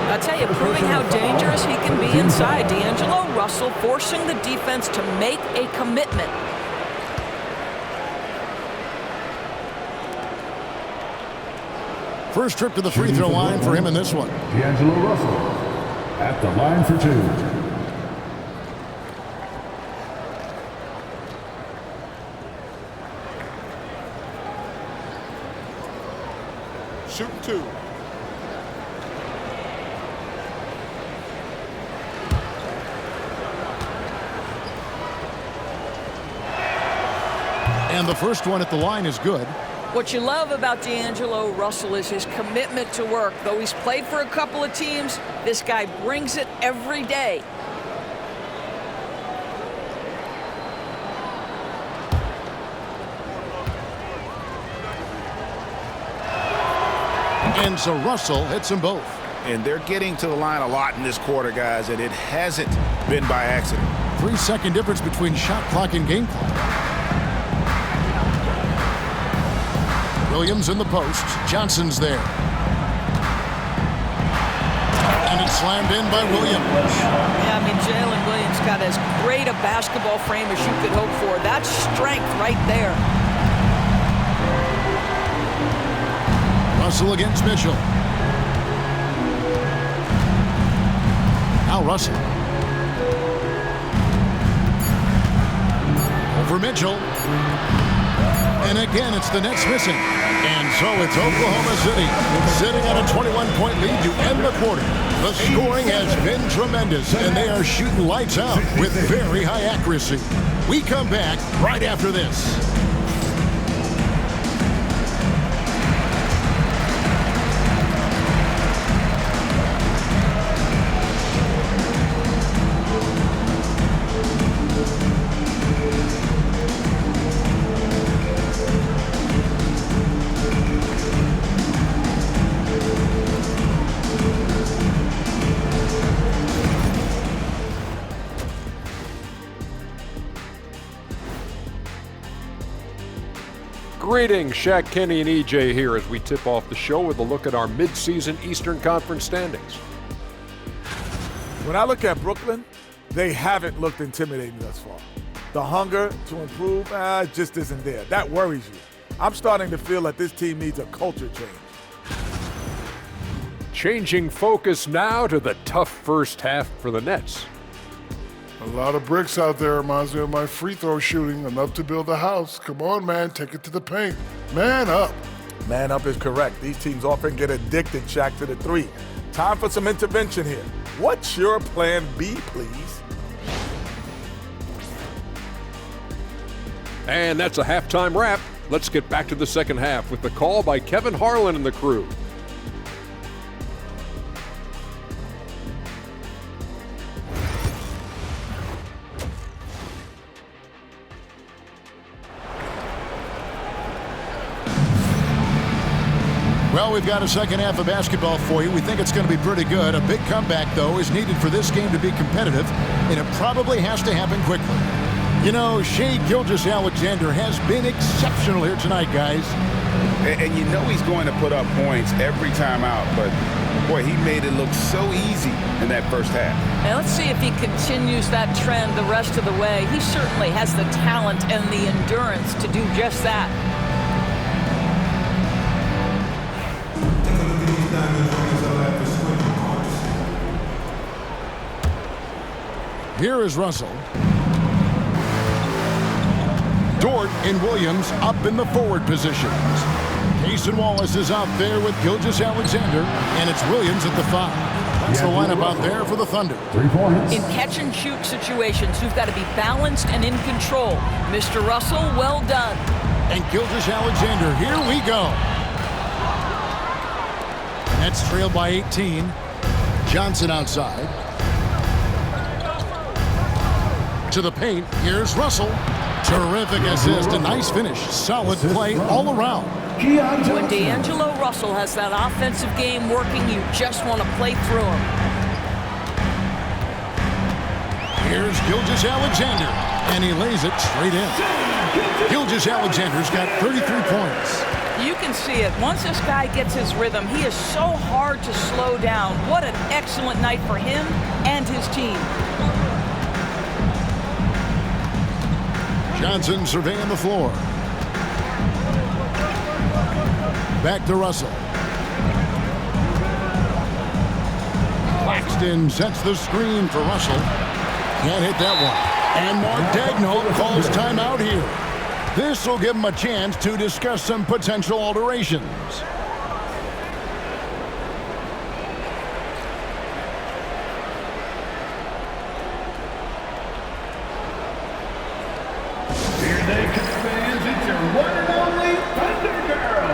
Speaker 3: I tell you, proving how dangerous he can be inside. D'Angelo Russell forcing the defense to make a commitment.
Speaker 1: First trip to the free throw line for him in this one.
Speaker 4: D'Angelo Russell at the line for 2.
Speaker 6: Shooting 2.
Speaker 1: And the first one at the line is good.
Speaker 3: What you love about D'Angelo Russell is his commitment to work. Though he's played for a couple of teams, this guy brings it every day.
Speaker 1: And so Russell hits them both.
Speaker 6: And they're getting to the line a lot in this quarter, guys, and it hasn't been by accident.
Speaker 1: 3-second difference between shot clock and game clock. Williams in the post. Johnson's there. And it's slammed in by Williams.
Speaker 3: Yeah, I mean, Jalen Williams got as great a basketball frame as you could hope for. That's strength right there.
Speaker 1: Russell against Mitchell. Now Russell. for Mitchell. And again, it's the Nets missing. And so it's Oklahoma City sitting on a 21-point lead to end the quarter. The scoring has been tremendous, and they are shooting lights out with very high accuracy. We come back right after this.
Speaker 8: Greetings, Shaq, Kenny, and EJ here as we tip off the show with a look at our midseason Eastern Conference standings.
Speaker 9: When I look at Brooklyn, they haven't looked intimidating thus far. The hunger to improve just isn't there. That worries you. I'm starting to feel that this team needs a culture change.
Speaker 8: Changing focus now to the tough first half for the Nets.
Speaker 10: A lot of bricks out there reminds me of my free throw shooting, enough to build a house. Come on, man, take it to the paint. Man up.
Speaker 9: Man up is correct. These teams often get addicted, Shaq, to the three. Time for some intervention here. What's your plan B, please?
Speaker 8: And that's a halftime wrap. Let's get back to the second half with the call by Kevin Harlan and the crew.
Speaker 1: Well, we've got a second half of basketball for you. We think it's going to be pretty good. A big comeback, though, is needed for this game to be competitive, and it probably has to happen quickly. You know, Shai Gilgeous-Alexander has been exceptional here tonight, guys.
Speaker 2: And you know he's going to put up points every time out, but, boy, he made it look so easy in that first half.
Speaker 3: And let's see if he continues that trend the rest of the way. He certainly has the talent and the endurance to do just that.
Speaker 1: Here is Russell. Dort and Williams up in the forward positions. Cason Wallace is out there with Gilgeous-Alexander, and it's Williams at the 5. That's the lineup out there for the Thunder.
Speaker 4: 3 points.
Speaker 3: In catch-and-shoot situations, you've got to be balanced and in control. Mr. Russell, well done.
Speaker 1: And Gilgeous-Alexander, here we go. Nets trailed by 18. Johnson outside. To the paint, here's Russell. Terrific assist, a nice finish. Solid play all around.
Speaker 3: When D'Angelo Russell has that offensive game working, you just want to play through him.
Speaker 1: Here's Gilgeous-Alexander, and he lays it straight in. Gilgeous-Alexander's got 33 points.
Speaker 3: You can see it. Once this guy gets his rhythm, he is so hard to slow down. What an excellent night for him and his team.
Speaker 1: Johnson surveying the floor. Back to Russell. Claxton sets the screen for Russell. Can't hit that one. And Mark Daigneault calls timeout here. This will give him a chance to discuss some potential alterations.
Speaker 4: Here they come, fans. It's your one and only Thunder Girl.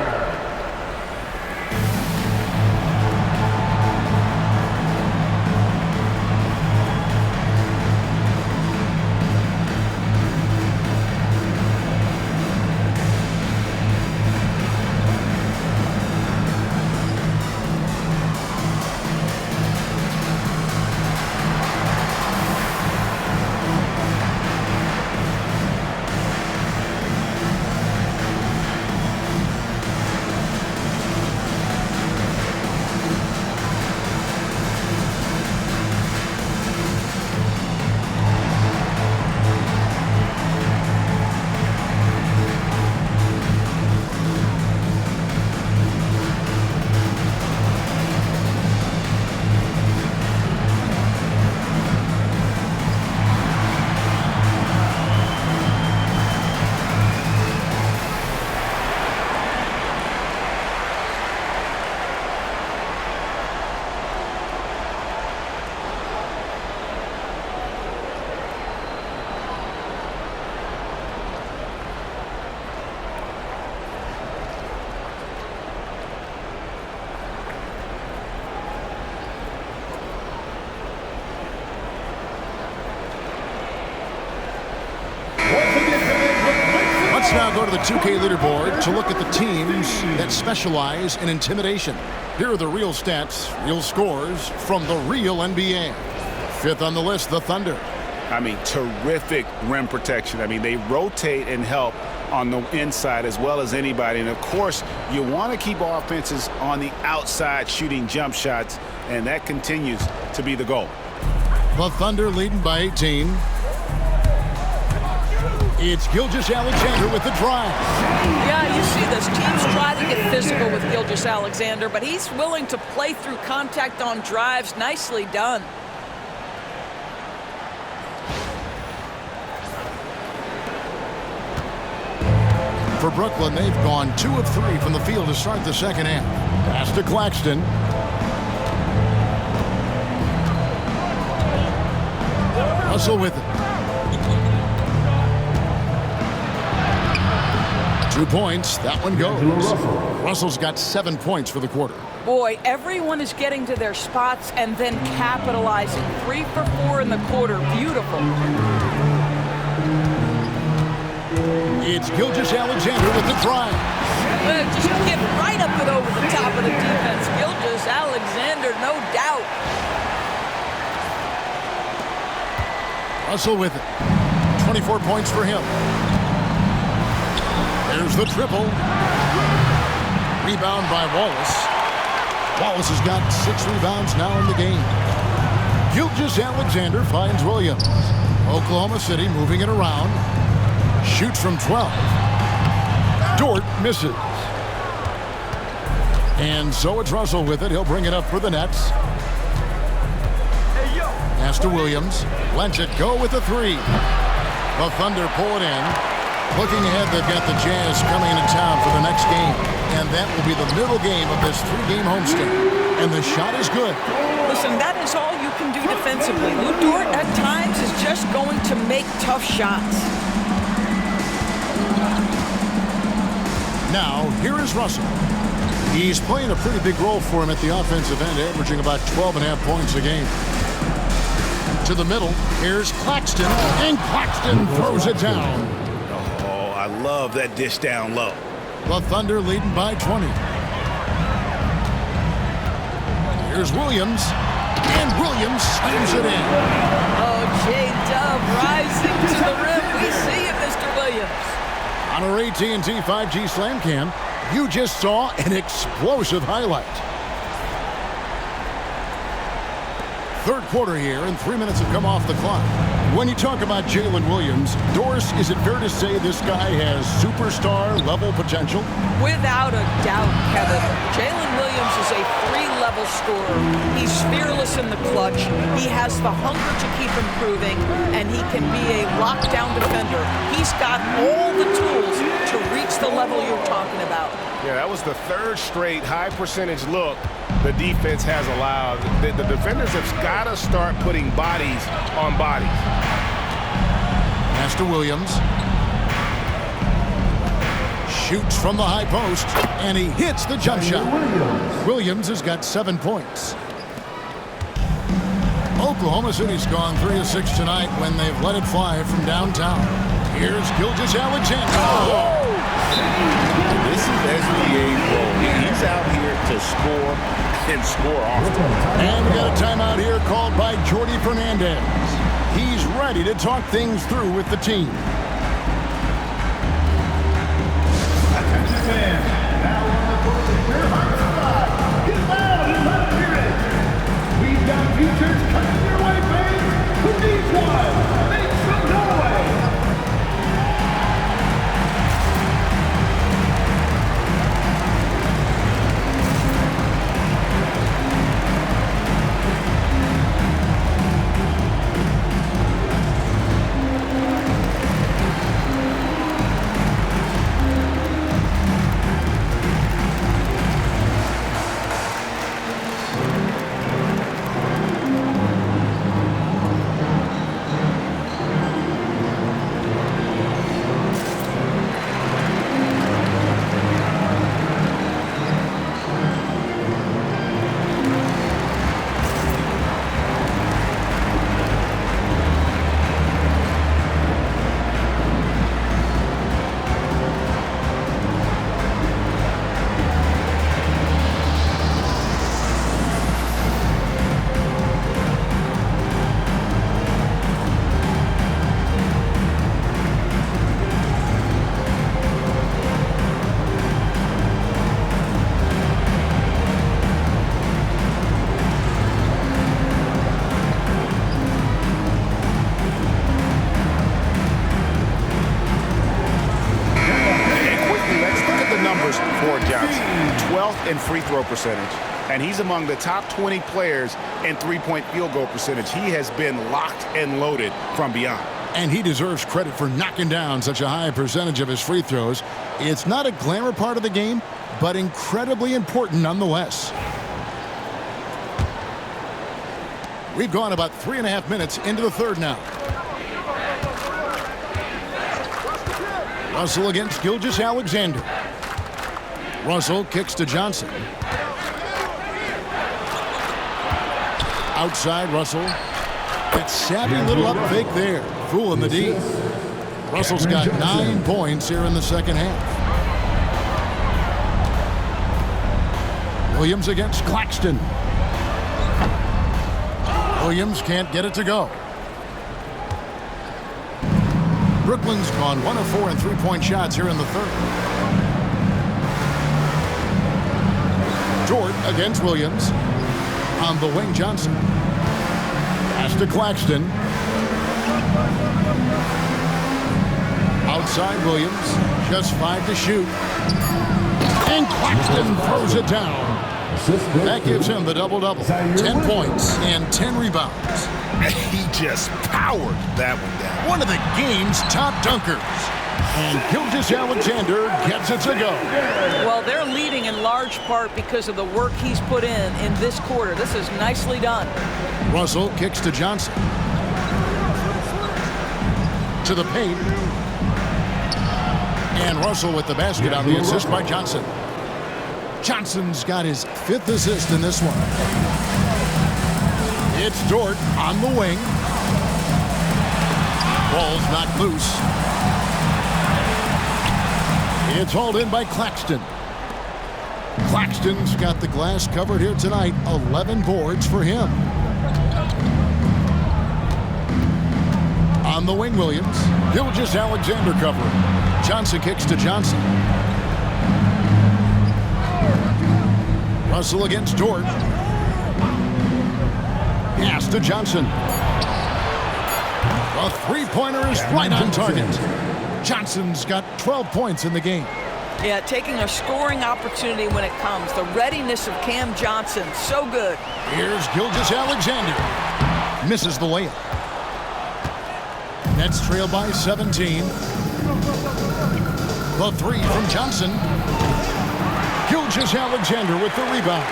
Speaker 1: Now go to the 2K leaderboard to look at the teams that specialize in intimidation. Here are the real stats, real scores from the real NBA. Fifth on the list, the Thunder.
Speaker 6: I mean, terrific rim protection. I mean, they rotate and help on the inside as well as anybody. And, of course, you want to keep offenses on the outside shooting jump shots, and that continues to be the goal.
Speaker 1: The Thunder leading by 18. It's Gilgeous-Alexander with the drive.
Speaker 3: Yeah, you see this. Teams try to get physical with Gilgeous-Alexander, but he's willing to play through contact on drives. Nicely done.
Speaker 1: For Brooklyn, they've gone 2 of 3 from the field to start the second half. Pass to Claxton. Russell with it. 2 points. That one goes. Russell's got 7 points for the quarter.
Speaker 3: Boy, everyone is getting to their spots and then capitalizing. 3 for 4 in the quarter. Beautiful.
Speaker 1: It's Gilgeous-Alexander with the drive.
Speaker 3: Just get right up and over the top of the defense. Gilgeous-Alexander, no doubt.
Speaker 1: Russell with it. 24 points for him. There's the triple. Rebound by Wallace. Wallace has got 6 rebounds now in the game. Gilgeous-Alexander finds Williams. Oklahoma City moving it around. Shoots from 12. Dort misses. And so it's Russell with it. He'll bring it up for the Nets. Pass to Williams. Lets it go with the 3. The Thunder pull it in. Looking ahead, they've got the Jazz coming into town for the next game. And that will be the middle game of this 3-game homestand. And the shot is good.
Speaker 3: Listen, that is all you can do defensively. Lou Dort at times is just going to make tough shots. Now, here is Russell. He's playing a pretty big role for him at the offensive end, averaging about 12.5 points a game. To the middle, here's Claxton, and Claxton throws it down.
Speaker 6: Oh, I love that dish down low.
Speaker 1: The Thunder leading by 20. Here's Williams, and Williams slams it in.
Speaker 3: Oh, J-Dub rising to the rim. We see it, Mr. Williams.
Speaker 1: On our AT&T 5G Slam Cam, you just saw an explosive highlight. Third quarter here, and 3 minutes have come off the clock. When you talk about Jalen Williams, Doris, is it fair to say this guy has superstar-level potential?
Speaker 3: Without a doubt, Kevin. Jalen Williams is a 3-level scorer. He's fearless in the clutch. He has the hunger to keep improving, and he can be a lockdown defender. He's got all the tools to reach the level you're talking about.
Speaker 6: Yeah, that was the 3rd straight high-percentage look the defense has allowed. The defenders have got to start putting bodies on bodies.
Speaker 1: Pass to Williams. Shoots from the high post, and he hits the jump shot. Williams has got 7 points. Oklahoma City's gone 3 of 6 tonight when they've let it fly from downtown. Here's Gilgeous-Alexander.
Speaker 6: Oh! This is SBA role. He's out here to score and score often.
Speaker 1: And we got a timeout here called by Jordy Fernandez. He's ready to talk things through with the team.
Speaker 4: Attention fans, now on the court with your hearts alive. Get loud and let us hear it. We've got futures coming your way, fans. Who needs one? Make some noise.
Speaker 6: in free throw percentage, and he's among the top 20 players in three-point field goal percentage. He has been locked and loaded from beyond.
Speaker 1: And he deserves credit for knocking down such a high percentage of his free throws. It's not a glamour part of the game, but incredibly important nonetheless. We've gone about 3.5 minutes into the third now. Russell against Gilgeous-Alexander. Russell kicks to Johnson. Outside Russell. That savvy little up fake there. Fooling the D. Russell's got 9 points here in the second half. Williams against Claxton. Williams can't get it to go. Brooklyn's gone 1 of 4 in three-point shots here in the third. Dort against Williams. On the wing, Johnson. Pass to Claxton. Outside Williams. Just 5 to shoot. And Claxton throws it down. That gives him the double-double. 10 points and 10 rebounds.
Speaker 6: He just powered that one down.
Speaker 1: One of the game's top dunkers. And Gilgeous-Alexander gets it to go.
Speaker 3: Well, they're leading in large part because of the work he's put in this quarter. This is nicely done.
Speaker 1: Russell kicks to Johnson. To the paint. And Russell with the basket on the assist by Johnson. Johnson's got his 5th assist in this one. It's Dort on the wing. Ball's knocked loose. It's hauled in by Claxton. Claxton's got the glass covered here tonight. 11 boards for him. On the wing, Williams. Gilgeous-Alexander covering. Johnson kicks to Johnson. Russell against Dort. Pass to Johnson. A three-pointer is right on target. Johnson's got 12 points in the game.
Speaker 3: Yeah, taking a scoring opportunity when it comes. The readiness of Cam Johnson, so good.
Speaker 1: Here's Gilgeous-Alexander. Misses the layup. Nets trail by 17. The 3 from Johnson. Gilgeous-Alexander with the rebound.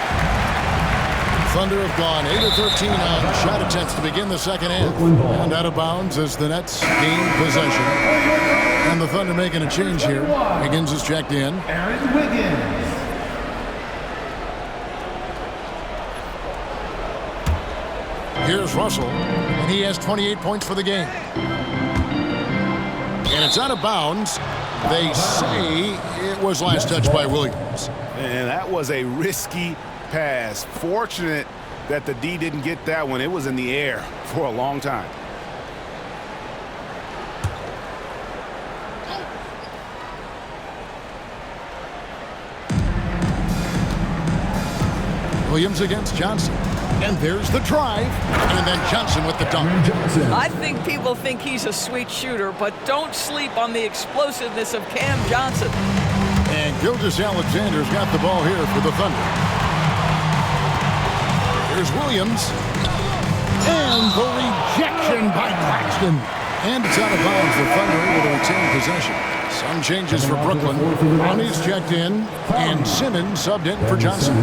Speaker 1: Thunder have gone 8 of 13 on shot attempts to begin the second half. And out of bounds as the Nets gain possession. And the Thunder making a change here. Wiggins is checked in.
Speaker 4: Aaron Wiggins.
Speaker 1: Here's Russell, and he has 28 points for the game. And it's out of bounds. They say it was last touched by Williams.
Speaker 6: And that was a risky pass. Fortunate that the D didn't get that one. It was in the air for a long time.
Speaker 1: Williams against Johnson. And there's the drive. And then Johnson with the dunk.
Speaker 3: I think people think he's a sweet shooter, but don't sleep on the explosiveness of Cam Johnson.
Speaker 1: And Gilgeous-Alexander's got the ball here for the Thunder. Here's Williams. And the rejection by Claxton. And it's out of bounds. The Thunder able to retain possession. Some changes for Brooklyn. Ronnie's checked in. And Simmons subbed in for Johnson.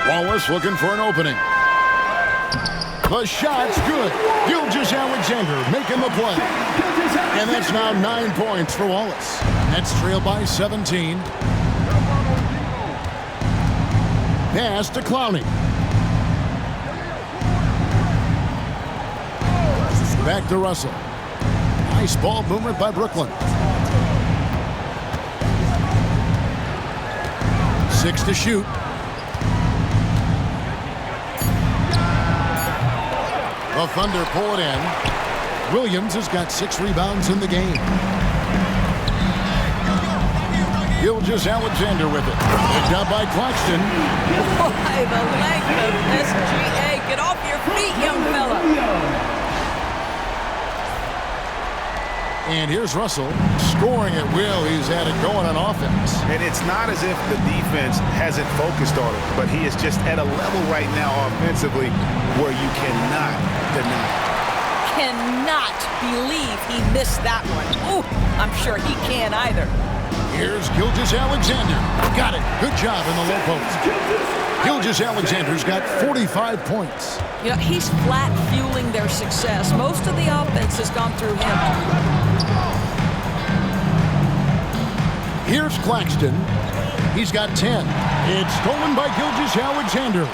Speaker 1: Wallace looking for an opening. The shot's good. Gilgeous-Alexander making the play. And that's now 9 points for Wallace. Nets trail by 17. Pass to Clowney. Back to Russell. Nice ball movement by Brooklyn. 6 to shoot. The Thunder pull it in. Williams has got 6 rebounds in the game. Gilgeous-Alexander with it. Picked up by Claxton.
Speaker 3: Boy, the length of SGA. Get off your feet, young fella.
Speaker 1: And here's Russell scoring at will. He's had it going on offense.
Speaker 6: And it's not as if the defense hasn't focused on it, but he is just at a level right now offensively where you cannot deny it.
Speaker 5: Cannot believe he missed that one. Ooh, I'm sure he can't either.
Speaker 1: Here's Gilgeous-Alexander. Got it. Good job in the low post. Gilgeous-Alexander's got 45 points.
Speaker 5: You know, he's flat fueling their success. Most of the offense has gone through him.
Speaker 1: Here's Claxton. He's got 10. It's stolen by Gilgeous-Alexander.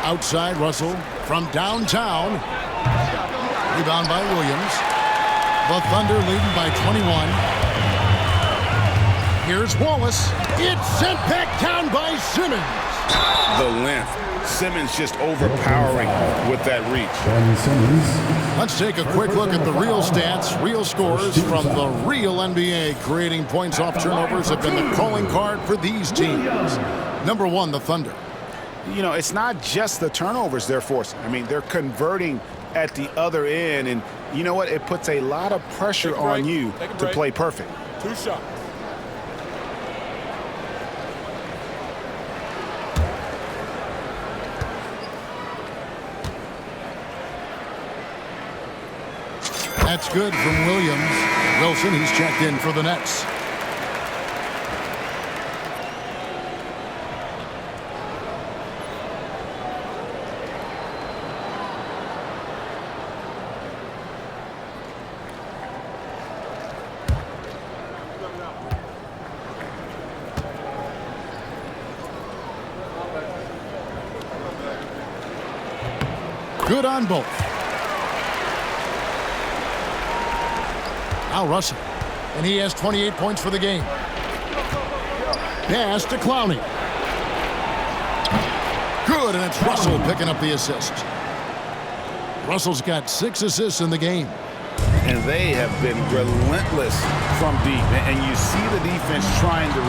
Speaker 1: Outside Russell from downtown. Rebound by Williams. The Thunder leading by 21. Here's Wallace. It's sent back down by Simmons.
Speaker 6: The length. Simmons just overpowering with that reach.
Speaker 1: Let's take a quick look at the real stats, real scores from the real NBA. Creating points off turnovers have been the calling card for these teams. Number one, the Thunder.
Speaker 6: You know, it's not just the turnovers they're forcing. I mean, they're converting at the other end, and you know what? It puts a lot of pressure on you to play perfect.
Speaker 8: 2 shots.
Speaker 1: That's good from Williams. Wilson, he's checked in for the Nets. Good on both. Now Russell, and he has 28 points for the game. Pass to Clowney. Good, and it's Russell picking up the assist. Russell's got 6 assists in the game.
Speaker 6: And they have been relentless from deep. And you see the defense trying to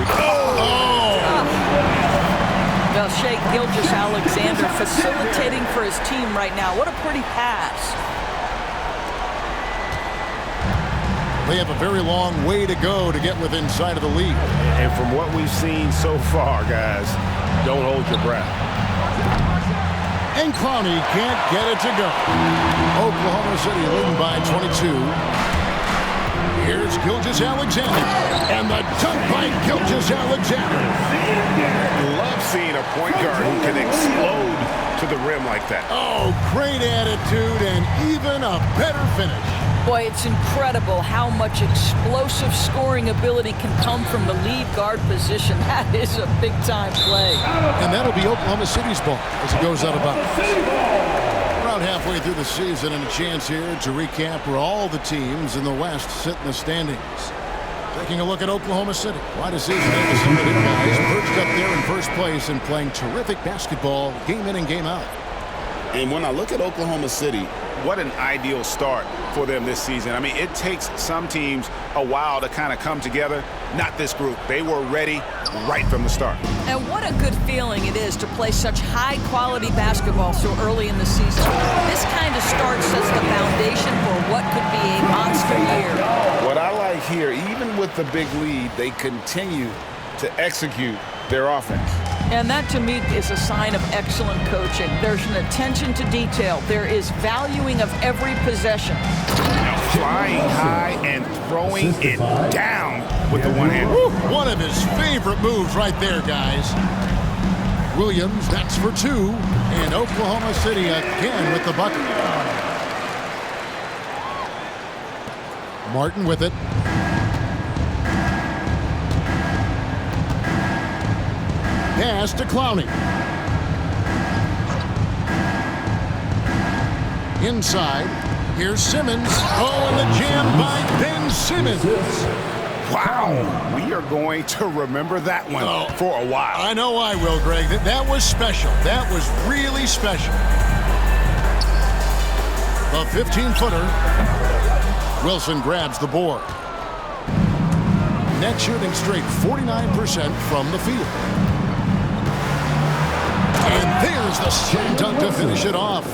Speaker 5: Well, Shai Gilgeous-Alexander facilitating for his team right now. What a pretty pass.
Speaker 1: They have a very long way to go to get within sight of the lead.
Speaker 6: And from what we've seen so far, guys, don't hold your breath.
Speaker 1: And Clowney can't get it to go. Oklahoma City leading by 22. Here's Gilgeous-Alexander. And the dunk by Gilgeous-Alexander.
Speaker 6: Love seeing a point guard who can explode to the rim like that.
Speaker 1: Oh, great attitude and even a better finish.
Speaker 5: Boy, it's incredible how much explosive scoring ability can come from the lead guard position. That is a big-time play.
Speaker 1: And that'll be Oklahoma City's ball as it goes out of bounds. Around halfway through the season, and a chance here to recap where all the teams in the West sit in the standings. Taking a look at Oklahoma City. Quite a season with some of the guys perched up there in first place and playing terrific basketball game in and game out.
Speaker 6: And when I look at Oklahoma City, what an ideal start for them this season. I mean, it takes some teams a while to kind of come together. Not this group. They were ready right from the start.
Speaker 5: And what a good feeling it is to play such high-quality basketball so early in the season. This kind of start sets the foundation for what could be a monster year.
Speaker 6: What I like here, even with the big lead, they continue to execute their offense.
Speaker 5: And that, to me, is a sign of excellent coaching. There's an attention to detail. There is valuing of every possession.
Speaker 6: Flying high and throwing it down with the one hand.
Speaker 1: One of his favorite moves right there, guys. Williams, that's for 2. And Oklahoma City again with the bucket. Martin with it. Pass to Clowney. Inside. Here's Simmons. Oh, and the jam by Ben Simmons.
Speaker 6: Wow. We are going to remember that one for a while.
Speaker 1: I know I will, Greg. That was special. That was really special. A 15-footer. Wilson grabs the board. Net shooting straight 49% from the field. And there's the slam dunk to finish it off.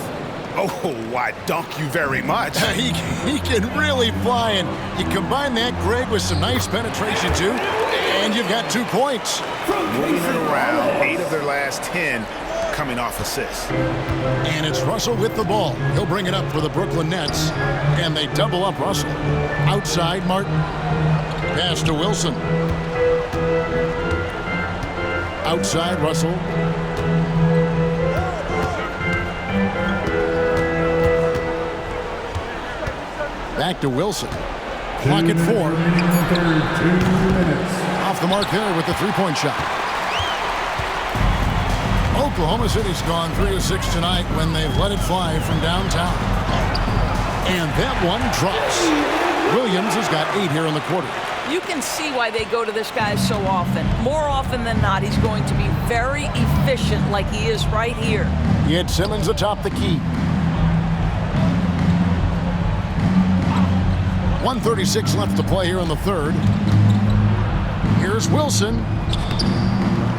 Speaker 6: Oh, why, dunk you very much.
Speaker 1: He can really fly, and you combine that, Greg, with some nice penetration, too, and you've got 2 points.
Speaker 6: Moving it around, 8 of their last 10 coming off assists.
Speaker 1: And it's Russell with the ball. He'll bring it up for the Brooklyn Nets, and they double up Russell. Outside, Martin. Pass to Wilson. Outside, Russell. Back to Wilson. Clock at 4.
Speaker 4: 2 minutes.
Speaker 1: Off the mark there with the three-point shot. Oklahoma City's gone 3 of 6 tonight when they've let it fly from downtown. And that one drops. Williams has got 8 here in the quarter.
Speaker 3: You can see why they go to this guy so often. More often than not, he's going to be very efficient like he is right here.
Speaker 1: He had Simmons atop the key. 1:36 left to play here in the third. Here's Wilson.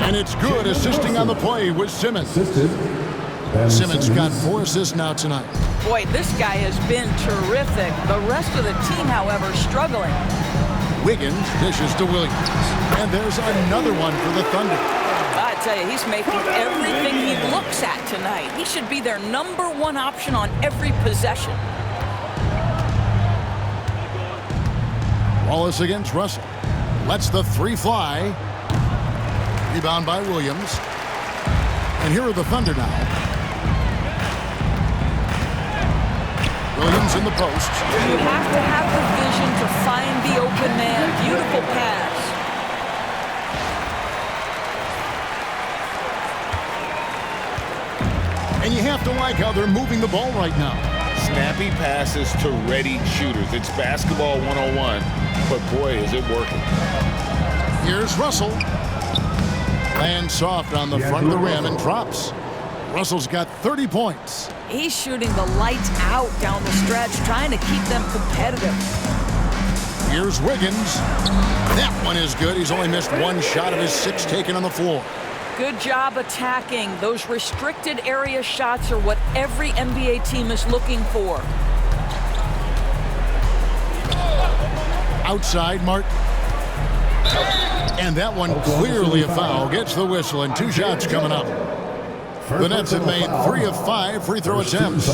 Speaker 1: And it's good, assisting on the play with Simmons. Simmons got 4 assists now tonight.
Speaker 3: Boy, this guy has been terrific. The rest of the team, however, struggling.
Speaker 1: Wiggins dishes to Williams. And there's another one for the Thunder.
Speaker 3: I tell you, he's making everything he looks at tonight. He should be their #1 option on every possession.
Speaker 1: Wallace against Russell. Lets the 3 fly. Rebound by Williams. And here are the Thunder now. Williams in the post.
Speaker 3: You have to have the vision to find the open man. Beautiful pass.
Speaker 1: And you have to like how they're moving the ball right now.
Speaker 2: Snappy passes to ready shooters. It's basketball 101, but boy, is it working.
Speaker 1: Here's Russell. Lands soft on the front of the rim and drops. Russell's got 30 points.
Speaker 3: He's shooting the lights out down the stretch, trying to keep them competitive.
Speaker 1: Here's Wiggins. That one is good. He's only missed 1 shot of his 6 taken on the floor.
Speaker 3: Good job attacking. Those restricted area shots are what every NBA team is looking for.
Speaker 1: Outside, Martin. And that one clearly a foul. Gets the whistle, and 2 shots coming up. The Nets have made 3 of 5 free throw attempts.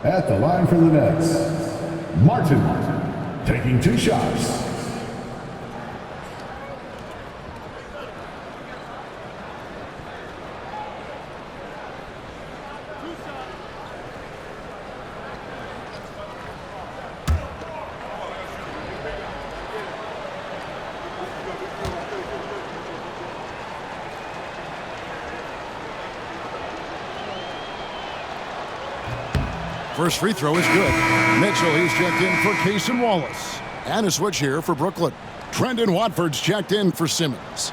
Speaker 4: At the line for the Nets, Martin taking 2 shots.
Speaker 1: First free throw is good. Mitchell, he's checked in for Case and Wallace. And a switch here for Brooklyn. Trendon Watford's checked in for Simmons.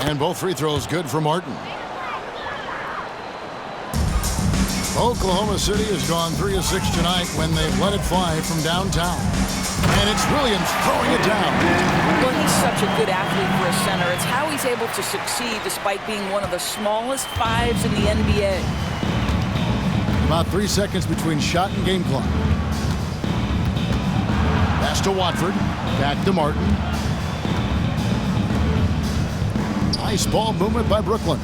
Speaker 1: And both free throws good for Martin. Oklahoma City has gone 3 of 6 tonight when they've let it fly from downtown. And it's Williams throwing it down.
Speaker 3: Well, he's such a good athlete for a center. It's how he's able to succeed despite being one of the smallest 5s in the NBA.
Speaker 1: About 3 seconds between shot and game clock. Pass to Watford. Back to Martin. Nice ball movement by Brooklyn.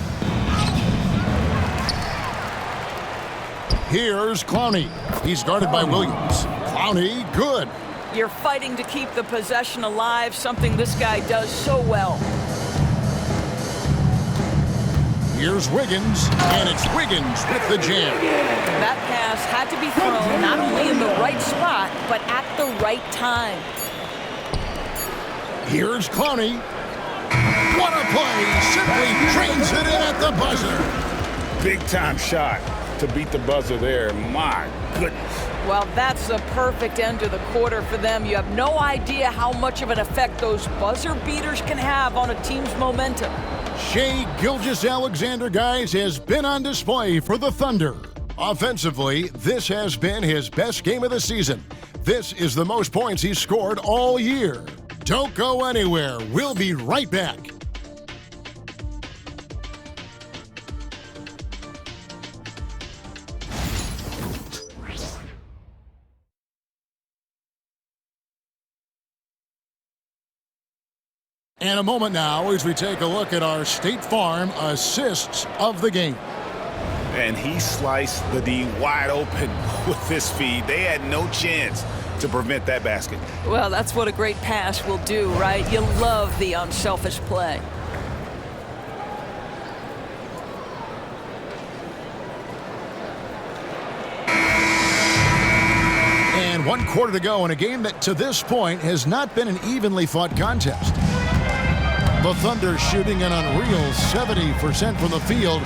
Speaker 1: Here's Clowney. He's guarded by Williams. Clowney, good.
Speaker 3: You're fighting to keep the possession alive, something this guy does so well.
Speaker 1: Here's Wiggins, and it's Wiggins with the jam.
Speaker 3: That pass had to be thrown not only in the right spot, but at the right time.
Speaker 1: Here's Clowney. What a play! Simply drains it in at the buzzer.
Speaker 2: Big time shot. to beat the buzzer there. My goodness.
Speaker 3: Well, that's the perfect end to the quarter for them. You have no idea how much of an effect those buzzer beaters can have on a team's momentum.
Speaker 1: Shai Gilgeous-Alexander, guys, has been on display for the Thunder. Offensively, this has been his best game of the season. This is the most points he's scored all year. Don't go anywhere. We'll be right back. And a moment now as we take a look at our State Farm assists of the game.
Speaker 6: And he sliced the D wide open with his feed. They had no chance to prevent that basket.
Speaker 3: Well, that's what a great pass will do, right? You love the unselfish play.
Speaker 1: And 1 quarter to go in a game that to this point has not been an evenly fought contest. The Thunder shooting an unreal 70% from the field,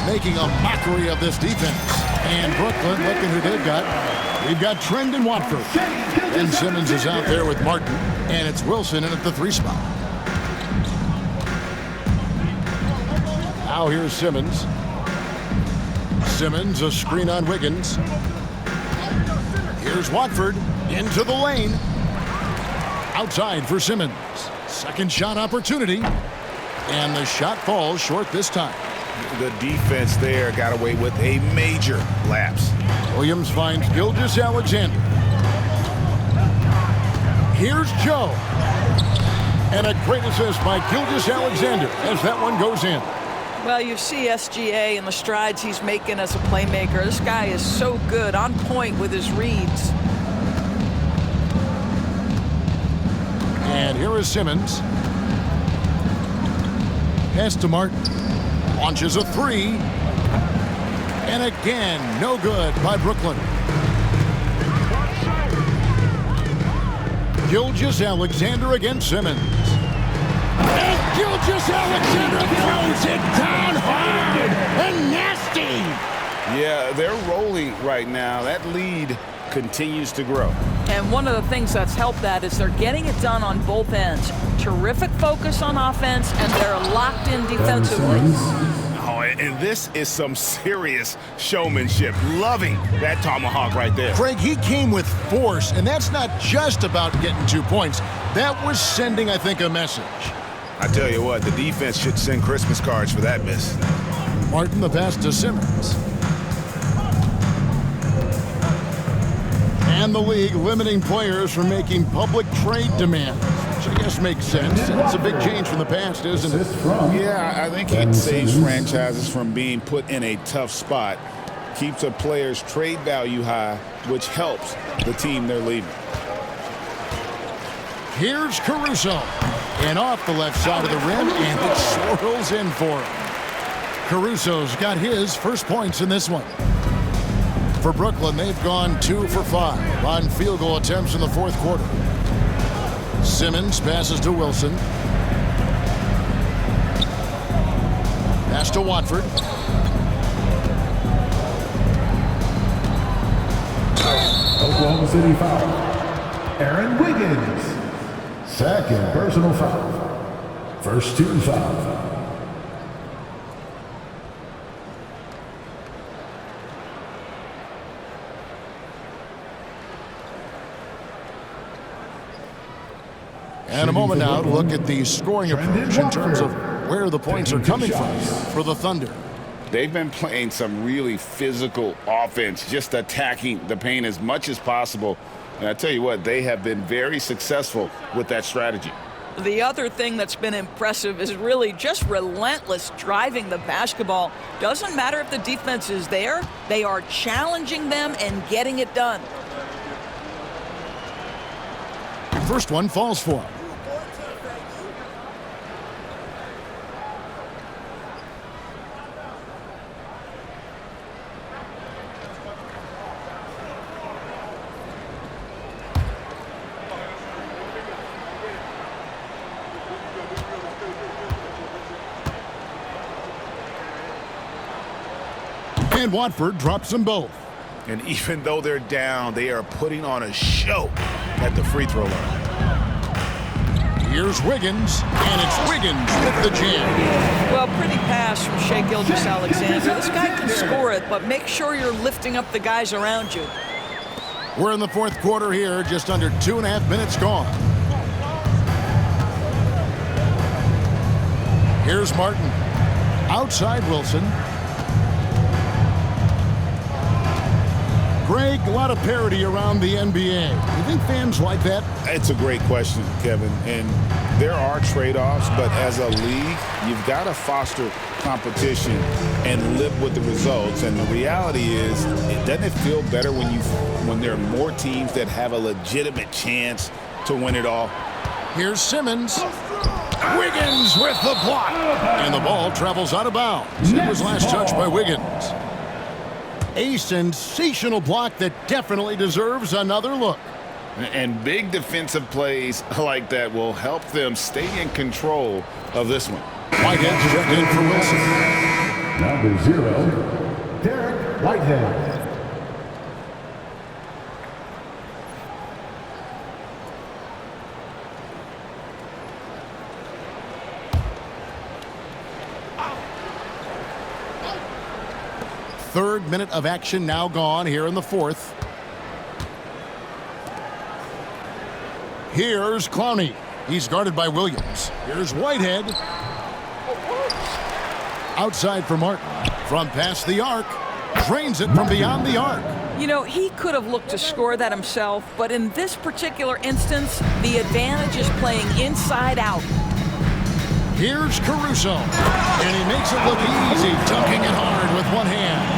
Speaker 1: making a mockery of this defense. And Brooklyn, looking who they've got. We've got Trend and Watford. Ben Simmons is out there with Martin, and it's Wilson in at the 3 spot. Now here's Simmons. Simmons, a screen on Wiggins. Here's Watford into the lane. Outside for Simmons. Second shot opportunity, and the shot falls short this time.
Speaker 6: The defense there got away with a major lapse.
Speaker 1: Williams finds Gilgeous-Alexander. Here's Joe. And a great assist by Gilgeous-Alexander as that one goes in.
Speaker 3: Well, you see SGA and the strides he's making as a playmaker. This guy is so good, on point with his reads.
Speaker 1: And here is Simmons. Pass to Martin. Launches a 3. And again, no good by Brooklyn. Gilgeous-Alexander against Simmons. And Gilgeous-Alexander throws it down hard and nasty.
Speaker 6: Yeah, they're rolling right now. That lead continues to grow.
Speaker 3: And one of the things that's helped that is they're getting it done on both ends. Terrific focus on offense, and they're locked in defensively.
Speaker 6: Oh, and this is some serious showmanship. Loving that tomahawk right there.
Speaker 1: Craig, he came with force, and that's not just about getting 2 points. That was sending, I think, a message.
Speaker 6: I tell you what, the defense should send Christmas cards for that miss.
Speaker 1: Martin, the pass to Simmons. And the league limiting players from making public trade demands, which I guess makes sense. It's a big change from the past, isn't it?
Speaker 6: Yeah, I think it saves franchises from being put in a tough spot, keeps a player's trade value high, which helps the team they're leaving.
Speaker 1: Here's Caruso. And off the left side of the rim, and it swirls in for him. Caruso's got his first points in this one. For Brooklyn, they've gone 2 for 5 on field goal attempts in the 4th quarter. Simmons passes to Wilson. Pass to Watford.
Speaker 4: Oklahoma City foul. Aaron Wiggins. Second personal foul. First 2 fouls.
Speaker 1: And a moment now to look at the scoring approach in terms of where the points are coming from for the Thunder.
Speaker 6: They've been playing some really physical offense, just attacking the paint as much as possible. And I tell you what, they have been very successful with that strategy.
Speaker 3: The other thing that's been impressive is really just relentless driving the basketball. Doesn't matter if the defense is there, they are challenging them and getting it done.
Speaker 1: First one falls for him. And Watford drops them both.
Speaker 6: And even though they're down, they are putting on a show at the free throw line.
Speaker 1: Here's Wiggins, and it's Wiggins with the jam.
Speaker 3: Well, pretty pass from Shai Gilgeous-Alexander. This guy can score it, but make sure you're lifting up the guys around you.
Speaker 1: We're in the fourth quarter here, just under 2.5 minutes gone. Here's Martin. Outside Wilson. Greg, a lot of parity around the NBA. You think fans like that?
Speaker 6: It's a great question, Kevin. And there are trade-offs, but as a league, you've got to foster competition and live with the results. And the reality is, doesn't it feel better when there are more teams that have a legitimate chance to win it all?
Speaker 1: Here's Simmons. Wiggins with the block. And the ball travels out of bounds. It was last touched by Wiggins. A sensational block that definitely deserves another look.
Speaker 6: And big defensive plays like that will help them stay in control of this one.
Speaker 1: Whitehead checked in for Wilson.
Speaker 4: Number 0, Derek Whitehead.
Speaker 1: Third minute of action now gone here in the fourth. Here's Clowney. He's guarded by Williams. Here's Whitehead. Outside for Martin. From past the arc. Drains it from beyond the arc.
Speaker 3: You know, he could have looked to score that himself, but in this particular instance, the advantage is playing inside out.
Speaker 1: Here's Caruso. And he makes it look easy, dunking it hard with one hand.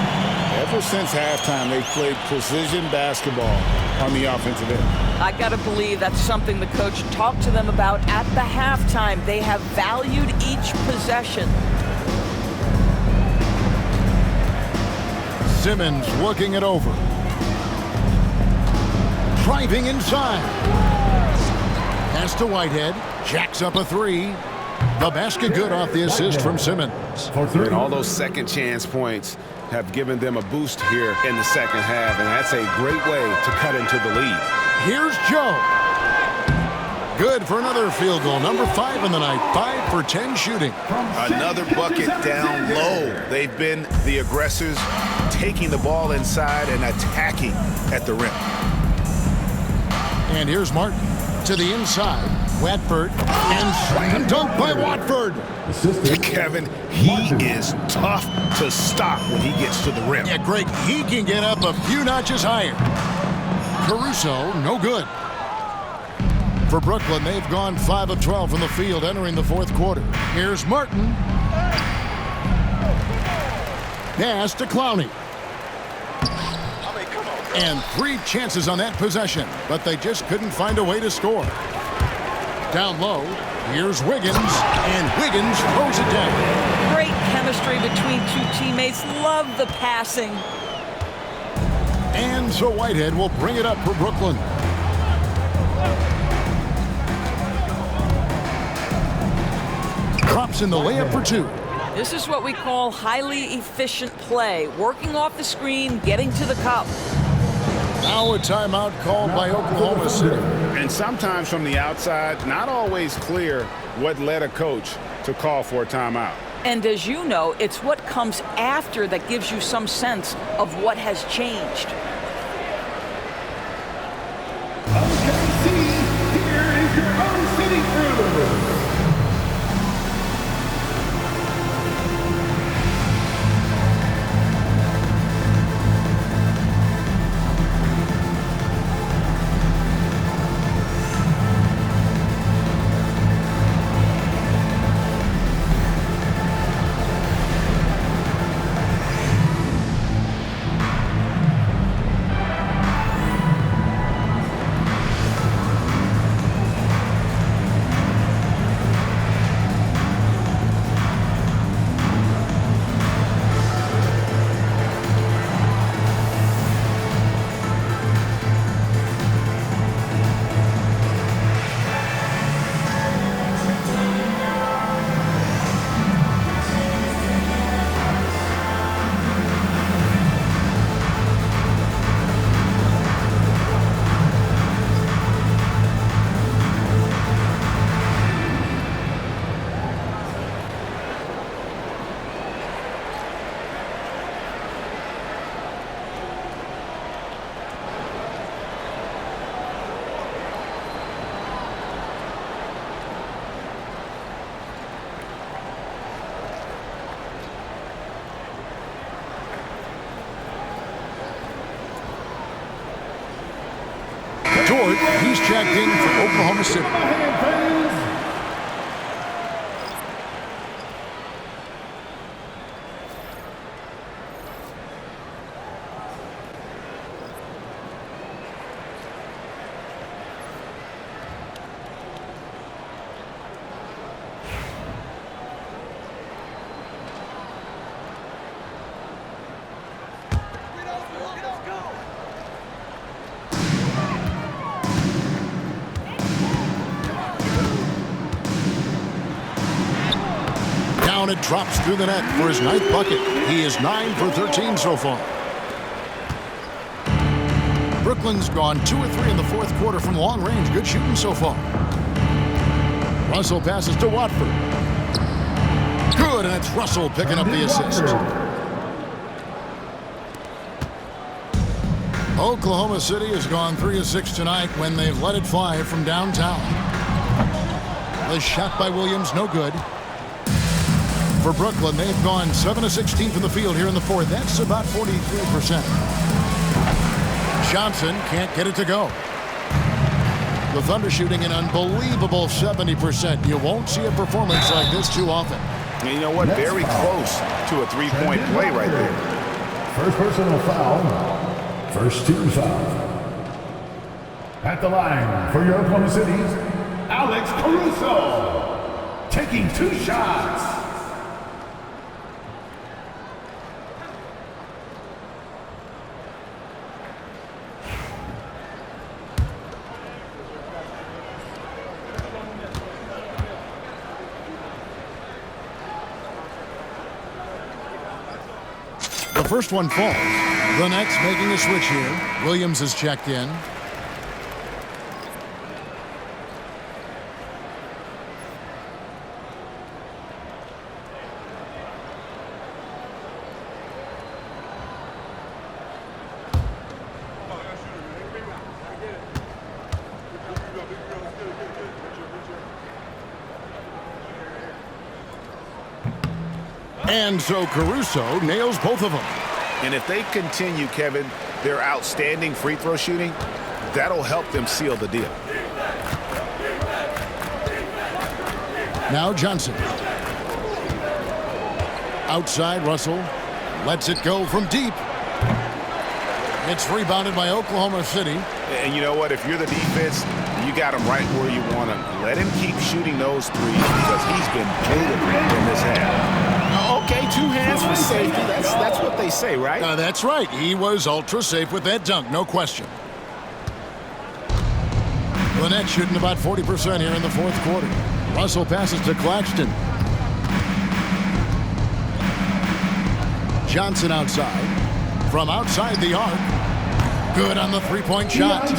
Speaker 6: Ever since halftime, they've played precision basketball on the offensive end.
Speaker 3: I got to believe that's something the coach talked to them about at the halftime. They have valued each possession.
Speaker 1: Simmons looking it over. Driving inside. Pass to Whitehead. Jacks up a three. The basket good off the assist from Simmons.
Speaker 6: And all those second chance points have given them a boost here in the second half, and that's a great way to cut into the lead.
Speaker 1: Here's Joe. Good for another field goal. Number 5 in the night. 5 for 10 shooting.
Speaker 6: Another bucket down low. They've been the aggressors, taking the ball inside and attacking at the rim.
Speaker 1: And here's Martin to the inside. Watford, and slam dunk by Watford.
Speaker 6: Kevin, he is tough to stop when he gets to the rim.
Speaker 1: Yeah, Greg, he can get up a few notches higher. Caruso, no good. For Brooklyn, they've gone 5 of 12 from the field entering the fourth quarter. Here's Martin. Pass to Clowney. And 3 chances on that possession, but they just couldn't find a way to score. Down low, here's Wiggins, and Wiggins throws it down.
Speaker 3: Great chemistry between two teammates. Love the passing.
Speaker 1: And so Whitehead will bring it up for Brooklyn. Drops in the layup for 2.
Speaker 3: This is what we call highly efficient play. Working off the screen, getting to the cup.
Speaker 1: Now a timeout called by Oklahoma City.
Speaker 6: And sometimes from the outside, not always clear what led a coach to call for a timeout.
Speaker 3: And as you know, it's what comes after that gives you some sense of what has changed.
Speaker 4: OKC, here is your own city crew.
Speaker 1: Dort, he's checked in for Oklahoma City. It drops through the net for his 9th bucket. He is 9 for 13 so far. Brooklyn's gone 2 or 3 in the 4th quarter from long range. Good shooting so far. Russell passes to Watford. Good, and it's Russell picking up the assist. Oklahoma City has gone 3 of 6 tonight when they've let it fly from downtown. The shot by Williams, no good. For Brooklyn, they've gone 7 of 16 from the field here in the 4th. That's about 43%. Johnson can't get it to go. The Thunder shooting an unbelievable 70%. You won't see a performance like this too often.
Speaker 6: And you know what? Very close to a three-point play right there.
Speaker 4: First personal foul. First team foul. At the line for your Oklahoma City, Alex Caruso. Taking 2 shots.
Speaker 1: The first one falls. The Nets making a switch here. Williams is checked in. And so Caruso nails both of them.
Speaker 6: And if they continue, Kevin, their outstanding free throw shooting, that'll help them seal the deal.
Speaker 1: Now Johnson. Outside, Russell lets it go from deep. It's rebounded by Oklahoma City.
Speaker 6: And you know what? If you're the defense, you got him right where you want him. Let him keep shooting those threes because he's been beautiful in this half. Okay, 2 hands for safety. That's what they say, right?
Speaker 1: That's right. He was ultra safe with that dunk, no question. The Nets shooting about 40% here in the 4th quarter. Russell passes to Claxton. Johnson outside. From outside the arc. Good on the 3-point shot.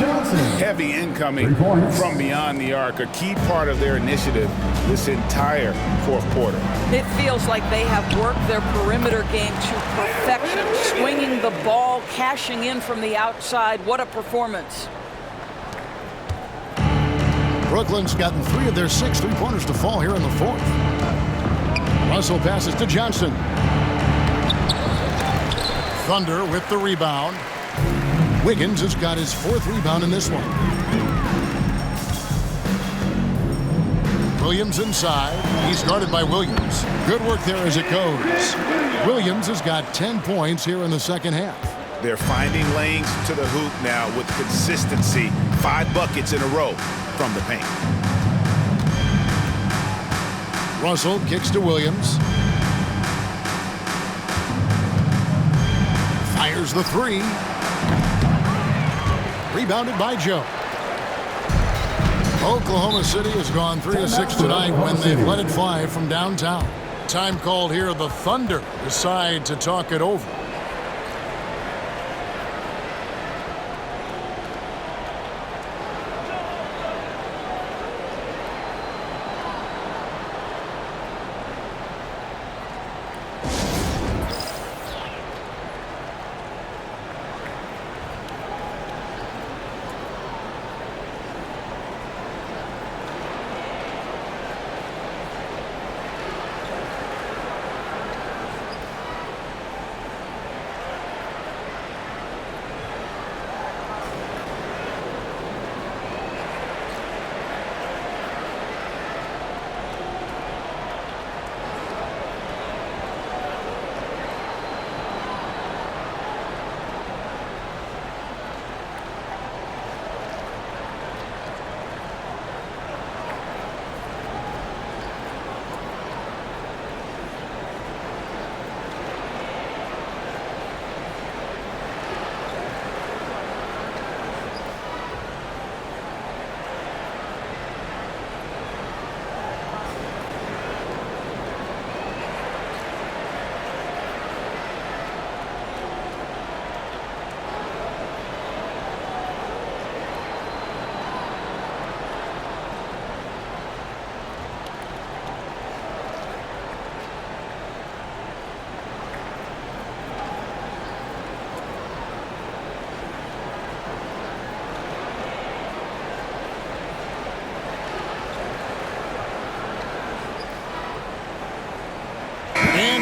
Speaker 6: Heavy incoming from beyond the arc, a key part of their initiative this entire 4th quarter.
Speaker 3: It feels like they have worked their perimeter game to perfection, swinging the ball, cashing in from the outside. What a performance.
Speaker 1: Brooklyn's gotten 3 of their 6 3-pointers to fall here in the 4th. Russell passes to Johnson. Thunder with the rebound. Wiggins has got his 4th rebound in this one. Williams inside. He's guarded by Williams. Good work there as it goes. Williams has got 10 points here in the 2nd half.
Speaker 6: They're finding lanes to the hoop now with consistency. 5 buckets in a row from the paint.
Speaker 1: Russell kicks to Williams. Fires the 3. Rebounded by Joe. Oklahoma City has gone 3 of 6 tonight when they've let it fly from downtown. Time called here. The Thunder decide to talk it over.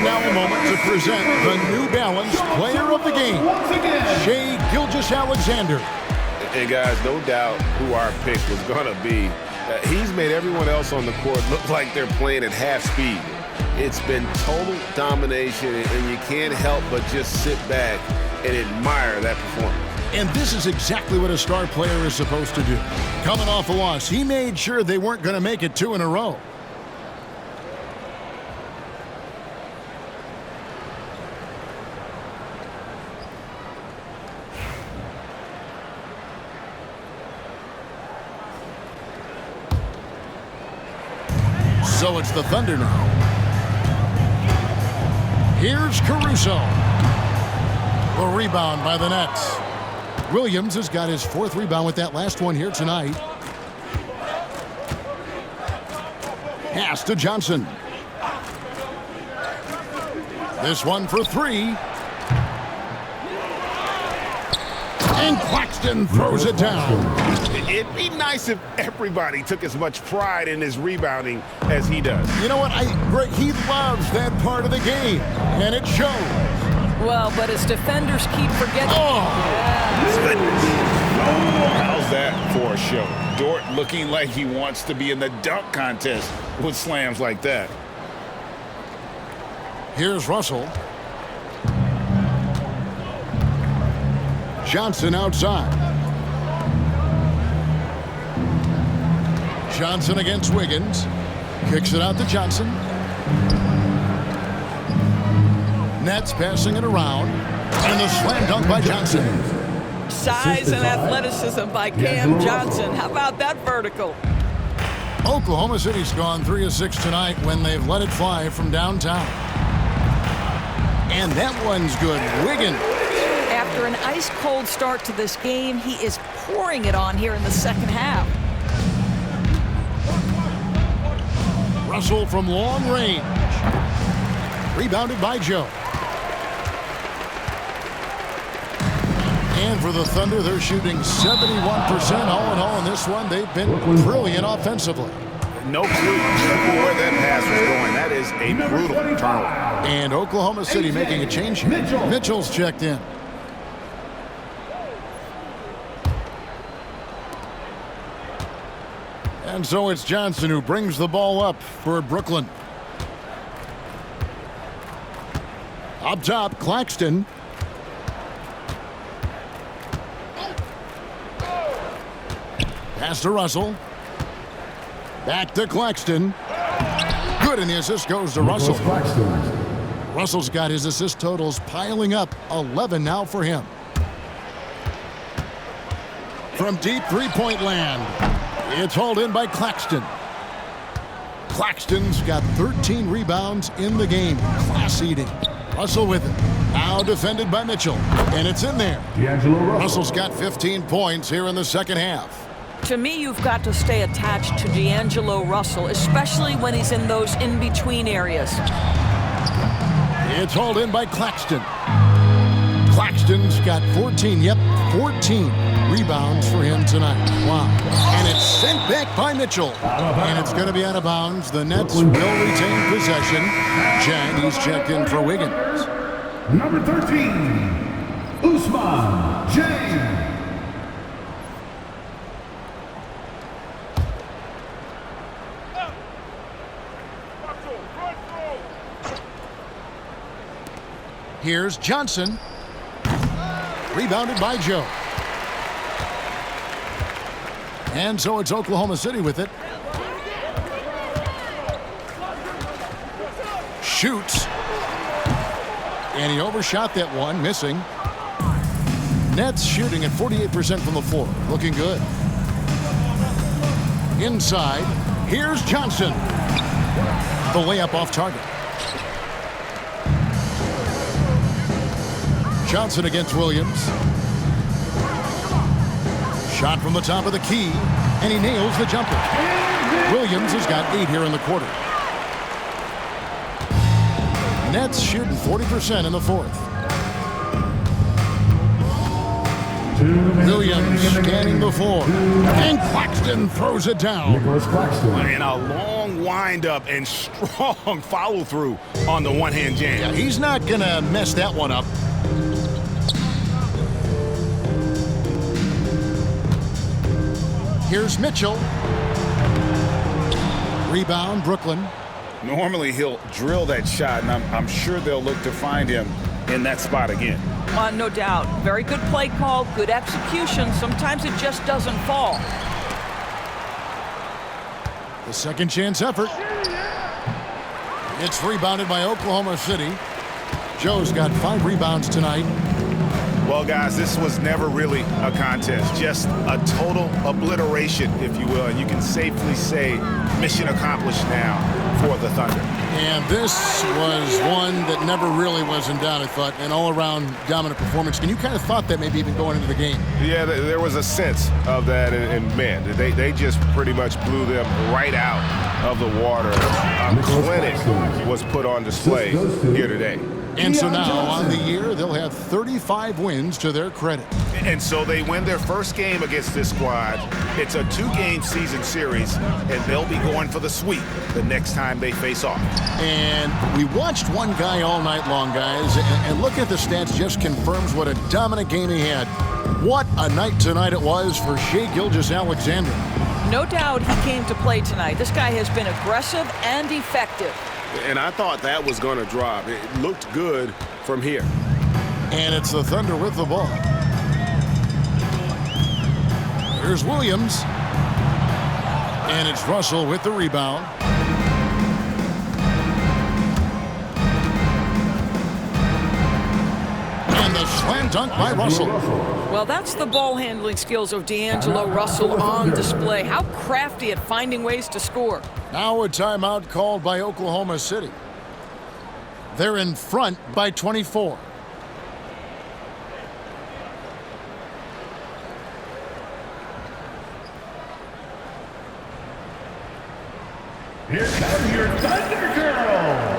Speaker 1: And now a moment to present the New Balance Player of the Game, Shai Gilgeous-Alexander.
Speaker 11: And guys, no doubt who our pick was going to be. He's made everyone else on the court look like they're playing at half speed. It's been total domination, and you can't help but just sit back and admire that performance.
Speaker 1: And this is exactly what a star player is supposed to do. Coming off a loss, he made sure they weren't going to make it 2 in a row. So it's the Thunder now. Here's Caruso. The rebound by the Nets. Williams has got his 4th rebound with that last one here tonight. Pass to Johnson. This one for 3. And Claxton throws it down.
Speaker 11: It'd be nice if everybody took as much pride in his rebounding as he does.
Speaker 1: You know what? He loves that part of the game, and it shows.
Speaker 5: Well, but his defenders keep forgetting.
Speaker 11: Goodness.
Speaker 2: How's that for a show? Dort looking like he wants to be in the dunk contest with slams like that.
Speaker 1: Here's Russell. Johnson outside. Johnson against Wiggins. Kicks it out to Johnson. Nets passing it around. And the slam dunk by Johnson.
Speaker 5: Size and athleticism by Cam Johnson. How about that vertical?
Speaker 1: Oklahoma City's gone 3 of 6 tonight when they've let it fly from downtown. And that one's good. Wiggins.
Speaker 5: After an ice-cold start to this game, he is pouring it on here in the second half.
Speaker 1: Russell from long range. Rebounded by Joe. And for the Thunder, they're shooting 71% all in all in this one. They've been brilliant offensively.
Speaker 11: No clue where that pass was going. That is a brutal turnover.
Speaker 1: And Oklahoma City making a change here. Mitchell's checked in. And so it's Johnson who brings the ball up for Brooklyn. Up top, Claxton. Pass to Russell. Back to Claxton. Good, and the assist goes to Russell. Russell's got his assist totals piling up. 11 now for him. From deep three-point land. It's hauled in by Claxton. Claxton's got 13 rebounds in the game. Class eating. Russell with it. Now defended by Mitchell. And it's in there. Russell's got 15 points here in the second half.
Speaker 5: To me, you've got to stay attached to D'Angelo Russell, especially when he's in those in-between areas.
Speaker 1: It's hauled in by Claxton. Claxton's got 14 rebounds for him tonight. Wow. And it's sent back by Mitchell. And it's going to be out of bounds. The Nets will retain possession. He's checked in for Wiggins.
Speaker 4: Number 13, Usman James.
Speaker 1: Here's Johnson. Rebounded by Joe. And so it's Oklahoma City with it. Shoots. And he overshot that one, missing. Nets shooting at 48% from the floor. Looking good. Inside. Here's Johnson. The layup off target. Johnson against Williams. Shot from the top of the key, and he nails the jumper. Williams has got 8 here in the quarter. Nets shooting 40% in the fourth. Williams scanning the floor, and Claxton throws it down.
Speaker 2: And a long
Speaker 6: windup and strong follow-through on the one-hand jam.
Speaker 1: Yeah, he's not going to mess that one up. Here's Mitchell. Rebound, Brooklyn.
Speaker 2: Normally he'll drill that shot, and I'm sure they'll look to find him in that spot again.
Speaker 3: No doubt. Very good play call, good execution. Sometimes it just doesn't fall.
Speaker 1: The second chance effort. It's rebounded by Oklahoma City. Joe's got 5 rebounds tonight.
Speaker 6: Well, guys, this was never really a contest, just a total obliteration, if you will, and you can safely say mission accomplished now for the Thunder.
Speaker 1: And this was one that never really was in doubt, I thought, an all-around dominant performance. And you kind of thought that maybe even going into the game.
Speaker 11: Yeah, there was a sense of that, and man, they just pretty much blew them right out of the water. A clinic was put on display here today.
Speaker 1: And so now, on the year, they'll have 35 wins to their credit.
Speaker 6: And so they win their first game against this squad. It's a 2-game season series, and they'll be going for the sweep the next time they face off.
Speaker 1: And we watched one guy all night long, guys, and looking at the stats just confirms what a dominant game he had. What a night tonight it was for Shai Gilgeous-Alexander.
Speaker 3: No doubt he came to play tonight. This guy has been aggressive and effective.
Speaker 11: And I thought that was going to drop. It looked good from here.
Speaker 1: And it's the Thunder with the ball. Here's Williams. And it's Russell with the rebound. And the slam dunk by Russell.
Speaker 3: Well, that's the ball handling skills of D'Angelo Russell on display. How crafty at finding ways to score.
Speaker 1: Now a timeout called by Oklahoma City. They're in front by 24.
Speaker 4: Here comes your Thunder Girls.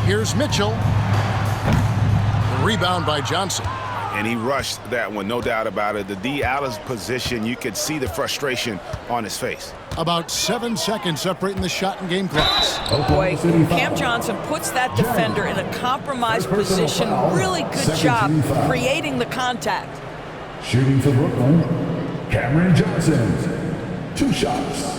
Speaker 1: Here's Mitchell. The rebound by Johnson.
Speaker 6: And he rushed that one, no doubt about it. The D out of position, you could see the frustration on his face.
Speaker 1: About 7 seconds separating the shot and game clocks.
Speaker 3: Boy, Cam Johnson puts that defender in a compromised position. Really good job creating the contact.
Speaker 4: Shooting for Brooklyn, Cameron Johnson. 2 shots.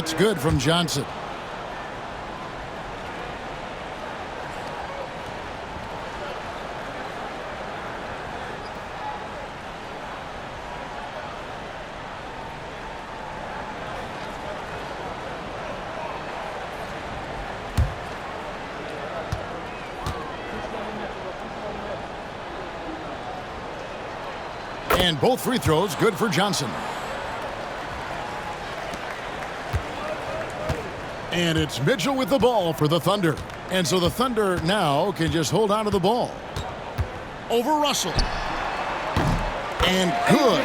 Speaker 1: that's good from Johnson. And both free throws good for Johnson. And it's Mitchell with the ball for the Thunder. And so the Thunder now can just hold on to the ball. Over Russell. And good,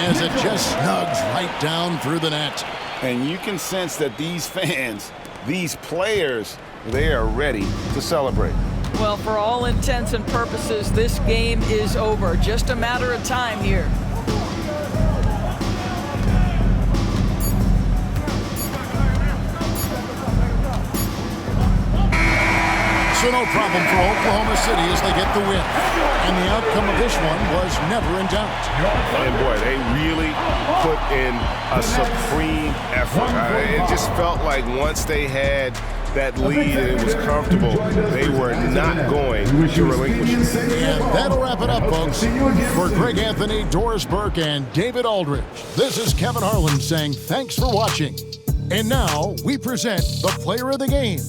Speaker 1: as it just snugs right down through the net.
Speaker 2: And you can sense that these fans, these players, they are ready to celebrate.
Speaker 3: Well, for all intents and purposes, this game is over. Just a matter of time here.
Speaker 1: So no problem for Oklahoma City as they get the win. And the outcome of this one was never in doubt.
Speaker 11: And boy, they really put in a supreme effort. It just felt like once they had that lead and it was comfortable, they were not going to relinquish it.
Speaker 1: And that'll wrap it up, folks. For Greg Anthony, Doris Burke, and David Aldridge, this is Kevin Harlan saying thanks for watching. And now we present the player of the game,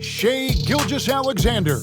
Speaker 1: Shai Gilgeous-Alexander.